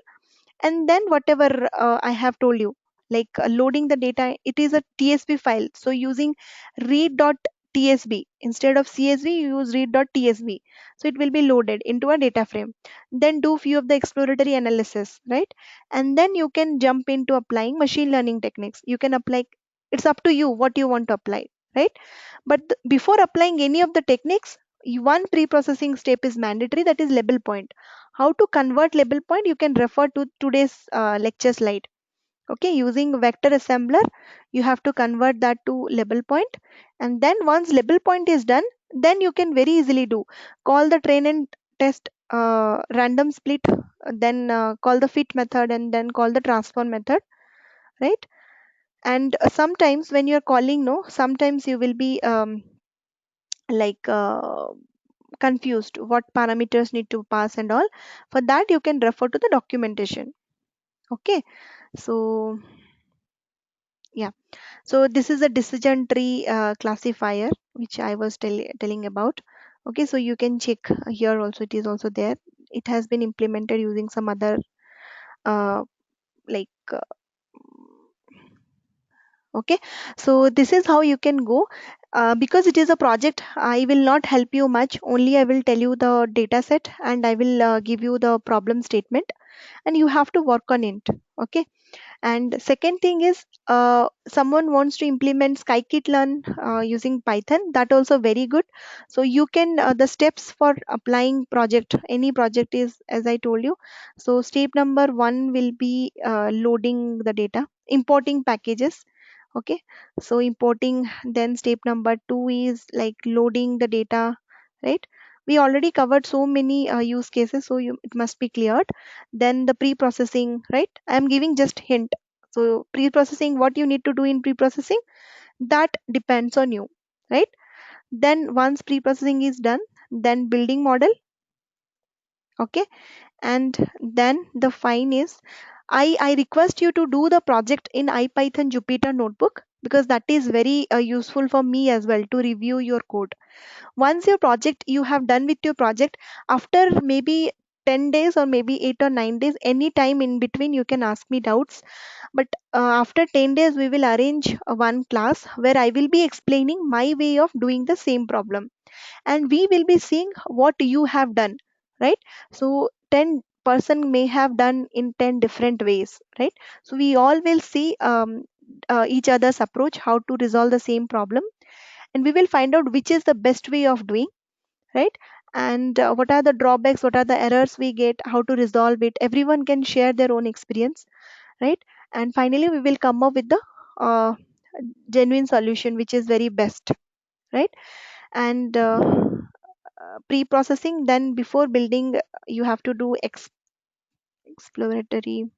And then whatever I have told you, like loading the data, it is a TSV file. So using read.tsv instead of CSV, you use read.tsv. So it will be loaded into a data frame. Then do few of the exploratory analysis, right? And then you can jump into applying machine learning techniques. You can apply, it's up to you what you want to apply, right? But before applying any of the techniques, one pre-processing step is mandatory, that is label point. How to convert label point, you can refer to today's lecture slide. Okay, using vector assembler, you have to convert that to label point. And then once label point is done, then you can very easily do call the train and test random split, then call the fit method, and then call the transform method, right? And sometimes when you're calling, no, sometimes you will be like confused what parameters need to pass and all. For that you can refer to the documentation. Okay, so yeah, so this is a decision tree classifier which I was telling about. Okay, so you can check here also, it is also there. It has been implemented using some other uh, like okay, so this is how you can go. Because it is a project, I will not help you much, only I will tell you the data set and I will give you the problem statement, and you have to work on it. Okay, and second thing is, someone wants to implement scikit-learn using Python, that also very good. So you can the steps for applying project, any project is as I told you. So step number one will be loading the data, importing packages. Okay, so importing, then step number two is like loading the data, right? We already covered so many use cases, so it must be cleared. Then the pre-processing, right? I am giving just hint. So pre-processing, what you need to do in pre-processing, that depends on you, right? Then once pre-processing is done, then building model. Okay, and then the fine is, I request you to do the project in IPython Jupyter notebook, because that is very useful for me as well to review your code. Once your project, you have done with your project, after maybe 10 days or maybe 8 or 9 days, any time in between you can ask me doubts. But after 10 days we will arrange one class where I will be explaining my way of doing the same problem, and we will be seeing what you have done, right? So 10 person may have done in 10 different ways, right? So we all will see each other's approach, how to resolve the same problem, and we will find out which is the best way of doing, right? And what are the drawbacks, what are the errors we get, how to resolve it, everyone can share their own experience, right? And finally we will come up with the uh, genuine solution which is very best, right? And pre-processing, then before building you have to do exploratory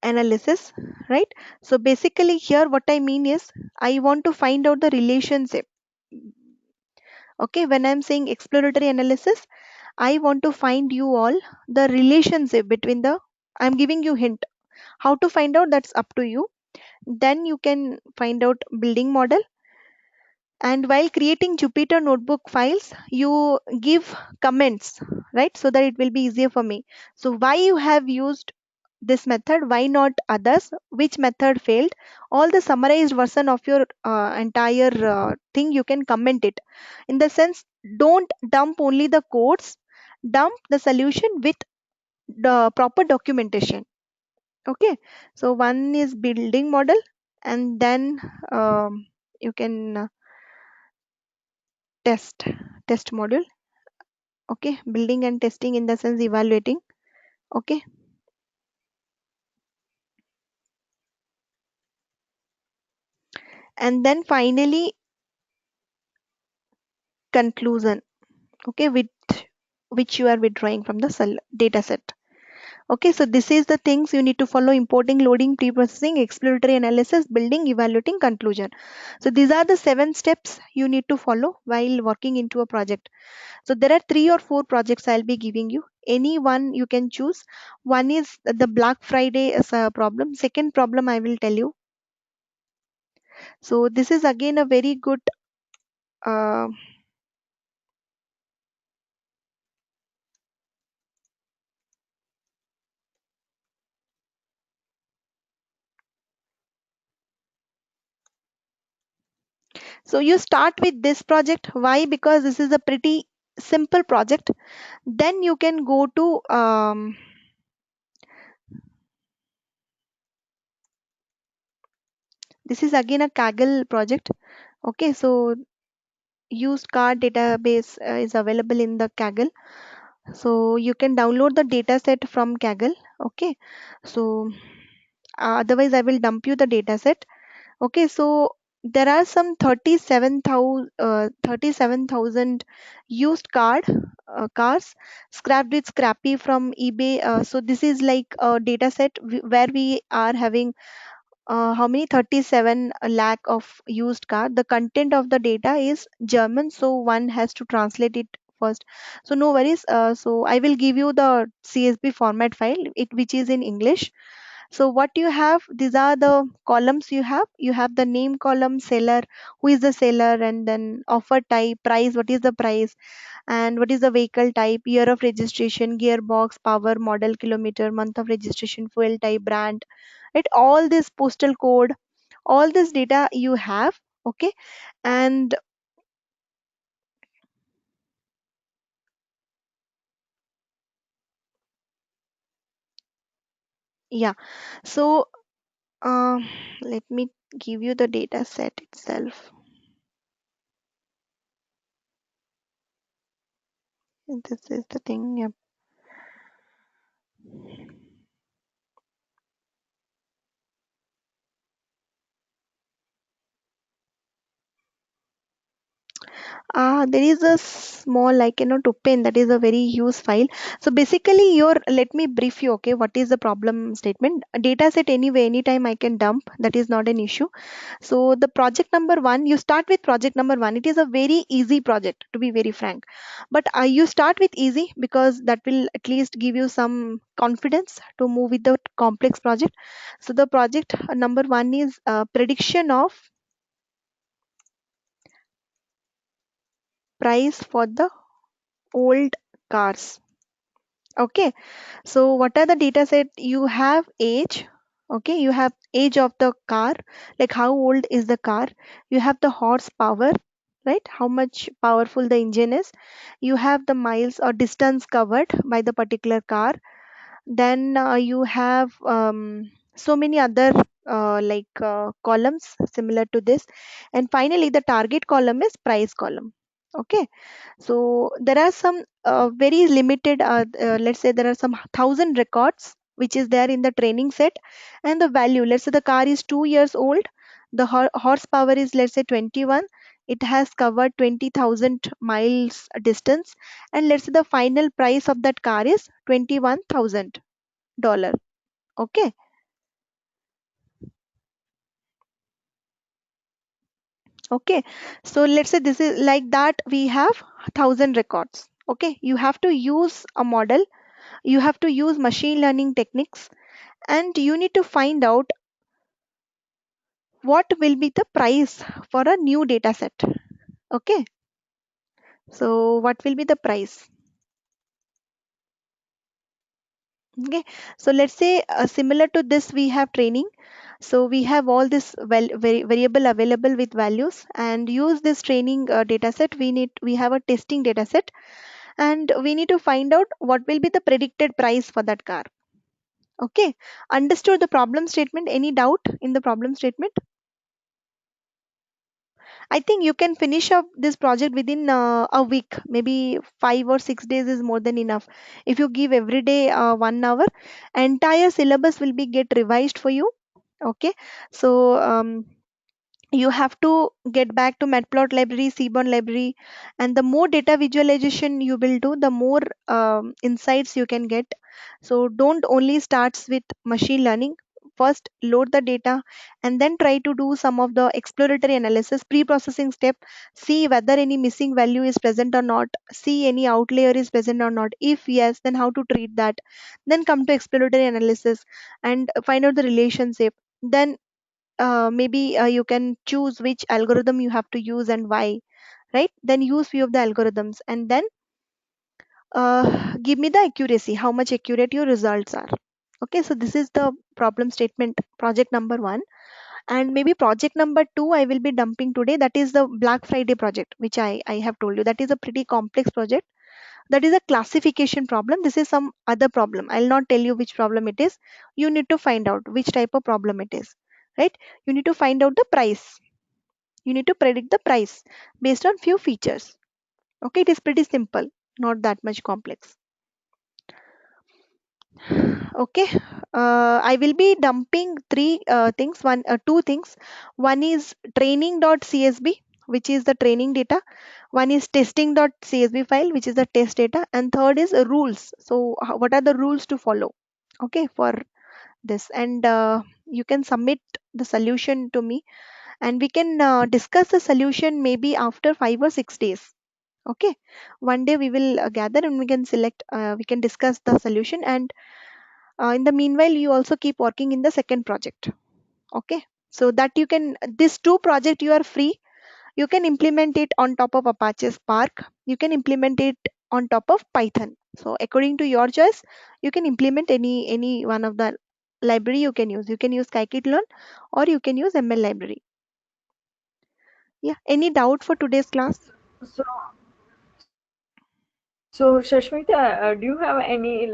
analysis, right? So basically here what I mean is, I want to find out the relationship. Okay, when I'm saying exploratory analysis, I want to find you all the relationship between the, I'm giving you hint. How to find out, that's up to you. Then you can find out building model. And while creating Jupyter notebook files, you give comments, right? So that it will be easier for me. So why you have used this method, why not others, which method failed, all the summarized version of your entire thing you can comment it. In the sense, don't dump only the codes, dump the solution with the proper documentation. Okay, so one is building model, and then you can test test module. Okay, building and testing in the sense evaluating. Okay, and then finally conclusion. Okay, which you are withdrawing from the data set. Okay, so this is the things you need to follow: importing, loading, pre-processing, exploratory analysis, building, evaluating, conclusion. So these are the 7 steps you need to follow while working into a project. So there are 3 or 4 projects I'll be giving you. Any one you can choose. One is the Black Friday as a problem. Second problem I will tell you. So this is again a very good uh, so you start with this project. Why? Because this is a pretty simple project. Then you can go to this is again a Kaggle project. Okay, so used car database is available in the Kaggle. So you can download the data set from Kaggle. Okay, so otherwise I will dump you the data set. Okay, so there are some 37,000 used cars scrapped with scrappy from eBay. So this is like a data set where we are having how many 37 lakh of used car. The content of the data is German, so one has to translate it first. So no worries. So I will give you the CSV format file, which is in English. So what you have, these are the columns you have. You have the name column, seller, who is the seller, and then offer type, price, what is the price, and what is the vehicle type, year of registration, gearbox, power, model, kilometer, month of registration, fuel type, brand, right? All this postal code, all this data you have. Okay, and yeah, so let me give you the data set itself. This is the thing. Yeah. There is a small, like, open, that is a very huge file. So basically, let me brief you. Okay, what is the problem statement? A data set anyway, anytime I can dump. That is not an issue. So the project number one, you start with project number one. It is a very easy project, to be very frank. But you start with easy because that will at least give you some confidence to move with the complex project. So the project number one is prediction of price for the old cars. Okay, so what are the data set? You have age. Okay, you have age of the car, like how old is the car. You have the horsepower, right? How much powerful the engine is. You have the miles or distance covered by the particular car. Then you have so many other columns similar to this. And finally, the target column is price column. Okay, so there are some very limited, let's say there are some 1,000 records which is there in the training set, and the value, let's say the car is 2 years old, the horsepower is, let's say, 21, it has covered 20,000 miles distance, and let's say the final price of that car is $21,000. Okay, okay, so let's say this is like that, we have 1,000 records. Okay, you have to use a model, you have to use machine learning techniques, and you need to find out what will be the price for a new data set. Okay, so what will be the price? Okay, so let's say similar to this we have training. So we have all this variable available with values, and use this training data set. We have a testing data set, and we need to find out what will be the predicted price for that car. Okay, understood the problem statement? Any doubt in the problem statement? I think you can finish up this project within a week. Maybe 5 or 6 days is more than enough. If you give every day 1 hour, entire syllabus will be get revised for you. Okay, so you have to get back to matplot library, seaborn library, and the more data visualization you will do, the more insights you can get. So don't only starts with machine learning. First load the data, and then try to do some of the exploratory analysis, pre-processing step. See whether any missing value is present or not, see any outlier is present or not. If yes, then how to treat that. Then come to exploratory analysis and find out the relationship. Then maybe you can choose which algorithm you have to use and why, right? Then use few of the algorithms, and then give me the accuracy, how much accurate your results are. Okay, so this is the problem statement, project number 1. And maybe project number 2 I will be dumping today, that is the Black Friday project, which I have told you that is a pretty complex project. That is a classification problem. This is some other problem, I'll not tell you which problem it is. You need to find out which type of problem it is, right? You need to find out the price. You need to predict the price based on few features. Okay, it is pretty simple, not that much complex. Okay, I will be dumping two things. One is training.csv, which is the training data. One is testing.csv file, which is the test data. And third is rules. So, what are the rules to follow? Okay, for this. And you can submit the solution to me, and we can discuss the solution maybe after 5 or 6 days. Okay, one day we will gather and we can we can discuss the solution. And in the meanwhile, you also keep working in the second project. Okay, so that you can, this two project you are free. You can implement it on top of Apache Spark. You can implement it on top of Python. So according to your choice, you can implement any one of the library you can use. You can use scikit-learn, or you can use ML library. Yeah, any doubt for today's class? So, so Shashmita, do you have any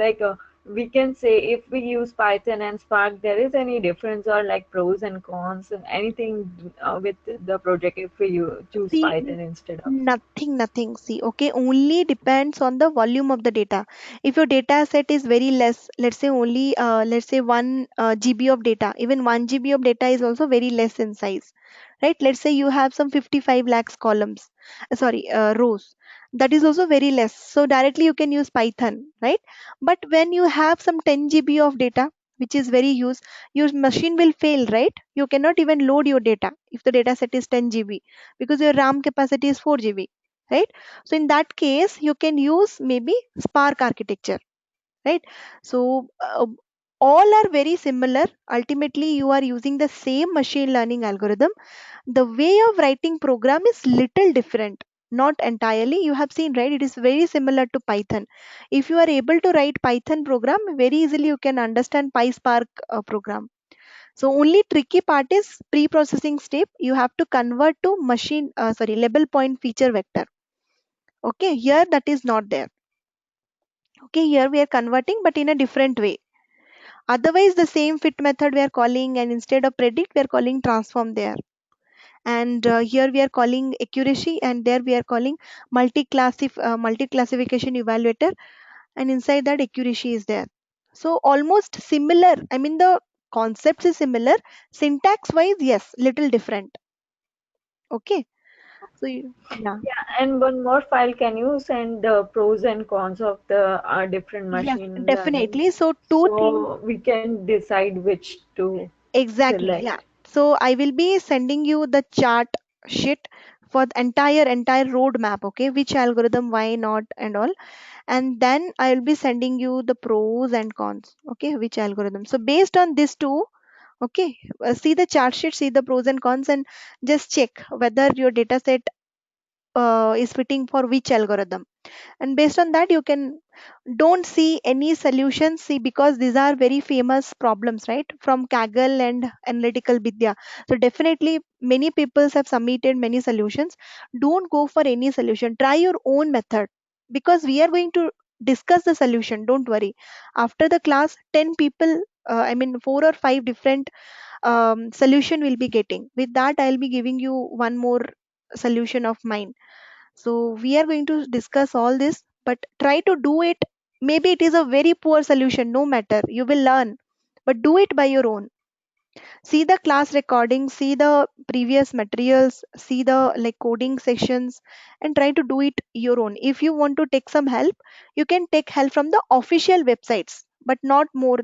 we can say if we use Python and Spark, there is any difference or like pros and cons and anything with the project if we choose See, Python instead of? nothing. See, okay, only depends on the volume of the data. If your data set is very less, let's say only, let's say 1 GB of data, even 1 GB of data is also very less in size, right? Let's say you have some 55 lakhs columns, rows. That is also very less. So directly you can use Python, right? But when you have some 10 GB of data, which is very huge, your machine will fail, right? You cannot even load your data if the data set is 10 GB, because your RAM capacity is 4 GB, right? So in that case, you can use maybe Spark architecture, right? So all are very similar. Ultimately, you are using the same machine learning algorithm. The way of writing program is little different, not entirely. You have seen, right? It is very similar to Python. If you are able to write Python program very easily, you can understand PySpark program. So only tricky part is pre-processing step. You have to convert to label point feature vector. Okay, here that is not there. Okay, here we are converting, but in a different way. Otherwise, the same fit method we are calling, and instead of predict, we are calling transform there. And here we are calling accuracy, and there we are calling multi-classification evaluator, and inside that accuracy is there. So almost similar. I mean, the concepts is similar. Syntax wise, yes, little different. Okay. So yeah. Yeah, and one more file, can you send the pros and cons of the different Yes, machine definitely. learnings So two things. so we can decide which to Exactly. Yeah. select? So I will be sending you the chart sheet for the entire roadmap. Okay, which algorithm, why not, and all. And then I will be sending you the pros and cons. Okay, which algorithm. So based on this two, okay, see the chart sheet, see the pros and cons, and just check whether your data set is fitting for which algorithm. and based on that you can, don't see any solutions, see, because these are very famous problems, right, from Kaggle and analytical vidya. So definitely many people have submitted many solutions. Don't go for any solution, try your own method, because we are going to discuss the solution, don't worry. After the class 10 people, I mean 4 or 5 different solution will be getting. With that I'll be giving you one more solution of mine. So we are going to discuss all this, but try to do it. Maybe it is a very poor solution, no matter. You will learn, but do it by your own. See the class recording, see the previous materials, see the like coding sessions, and try to do it your own. If you want to take some help, you can take help from the official websites, but not more,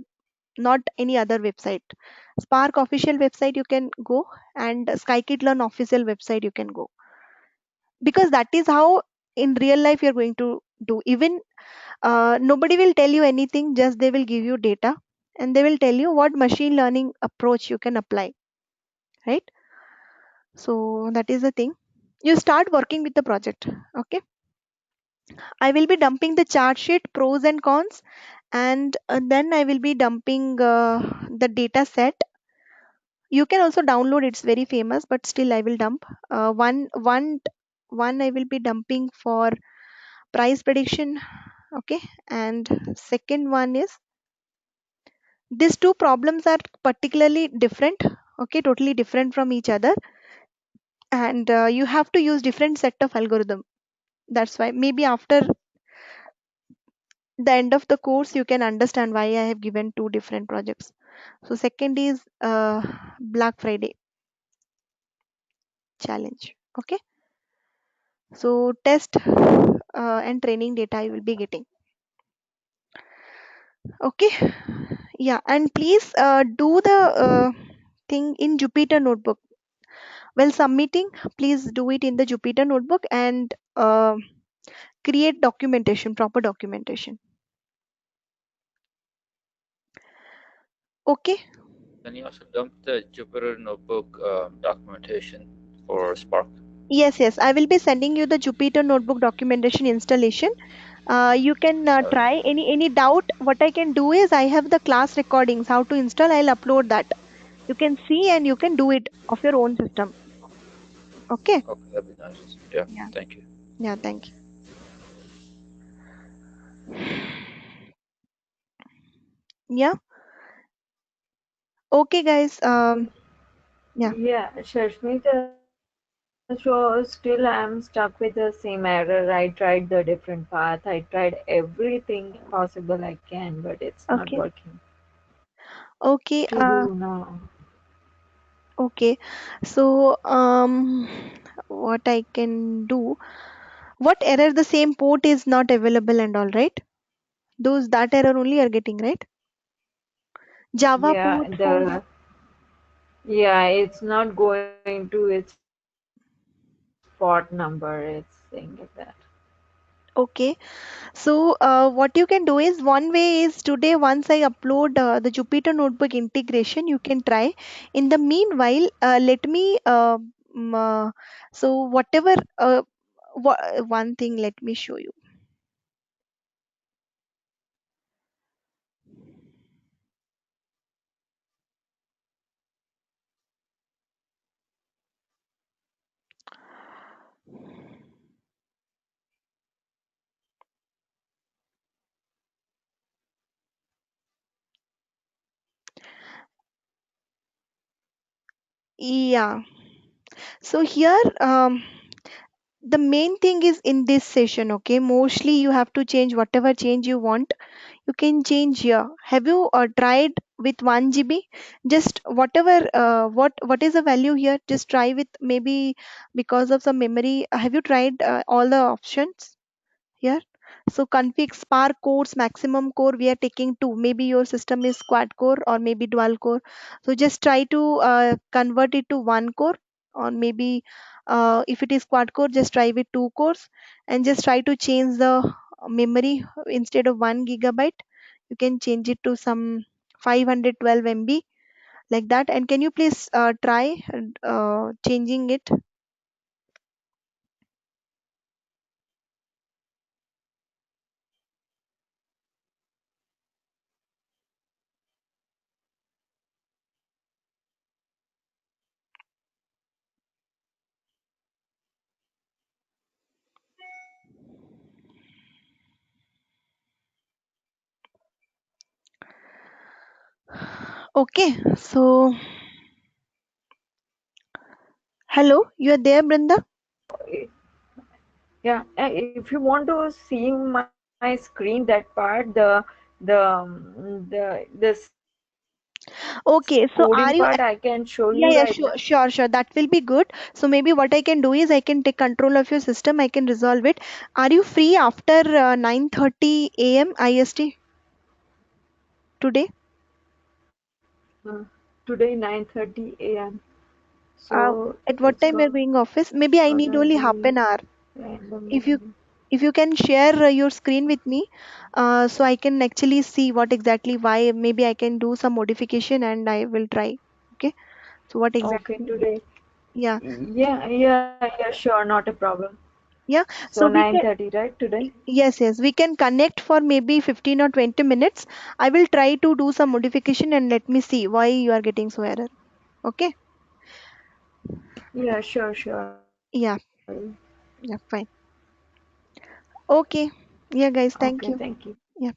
not any other website. Spark official website you can go, and Skykit Learn official website you can go, because that is how in real life you're going to do. Even nobody will tell you anything, just they will give you data, and they will tell you what machine learning approach you can apply, right? So that is the thing. You start working with the project. Okay, I will be dumping the chart sheet, pros and cons, and then I will be dumping the data set. You can also download, it's very famous, but still I will dump one I will be dumping for price prediction. Okay, and second one is, these two problems are particularly different, okay, totally different from each other, and you have to use different set of algorithm. That's why maybe after the end of the course you can understand why I have given two different projects. So second is Black Friday challenge. Okay, so test and training data you will be getting. Okay, yeah, and please do the thing in Jupyter notebook. While submitting, please do it in the Jupyter notebook, and create documentation, proper documentation. Okay. Can you also dump the Jupyter Notebook documentation for Spark? Yes, yes, I will be sending you the Jupyter notebook documentation installation. You can try any doubt. What I can do is, I have the class recordings how to install, I'll upload that. You can see and you can do it of your own system. Okay. Okay, that'd be nice. Yeah, Yeah. thank you. Yeah, thank you. Yeah. Okay, guys. Yeah. Yeah, Shashmita, so still I'm stuck with the same error. I tried the different path. I tried everything possible I can, but it's not Okay. working. What Okay. to do now? Okay. So what I can do, what error, the same port is not available and all, right? Those, that error only are getting, right? Java Yeah, port for, it's not going to its port number. It's saying like that. okay. So what you can do is, one way is, today once I upload the Jupyter notebook integration, you can try. In the meanwhile, let me so whatever one thing, let me show you. Yeah. So here, the main thing is in this session, okay, mostly you have to change whatever change you want. You can change here. Have you tried with 1 GB? Just whatever, what is the value here, just try with, maybe because of some memory. Have you tried all the options here? So config Spark cores, maximum core we are taking two. Maybe your system is quad core or maybe dual core. So just try to convert it to one core, or maybe if it is quad core, just try with two cores, and just try to change the memory. Instead of 1 GB, you can change it to some 512 MB, like that. And can you please try changing it? Okay, so hello, you are there, Brinda? Yeah, if you want to see my screen, that part, this coding part, I Okay, can so show are you you? right now. Yeah, yeah, sure, sure, sure. That will be good. So maybe what I can do is I can take control of your system. I can resolve it. Are you free after 9:30 a.m. IST today? Today 9:30 a.m. Uh, So at what it's time you're going office? Maybe I need gonna only half an be hour. If you random. if you can share your screen with me, so I can actually see what exactly why. Maybe I can do some modification and I will try. Okay. So what Okay, exactly? today. Yeah, Yeah, sure, not a problem. yeah. So So we can. 9:30, right, today? Yes, yes, we can connect for maybe 15 or 20 minutes. I will try to do some modification and let me see why you are getting so error. Okay? Yeah, sure. Yeah, yeah, fine. Okay. Okay, thank you. Yeah, guys, thank you. Yeah.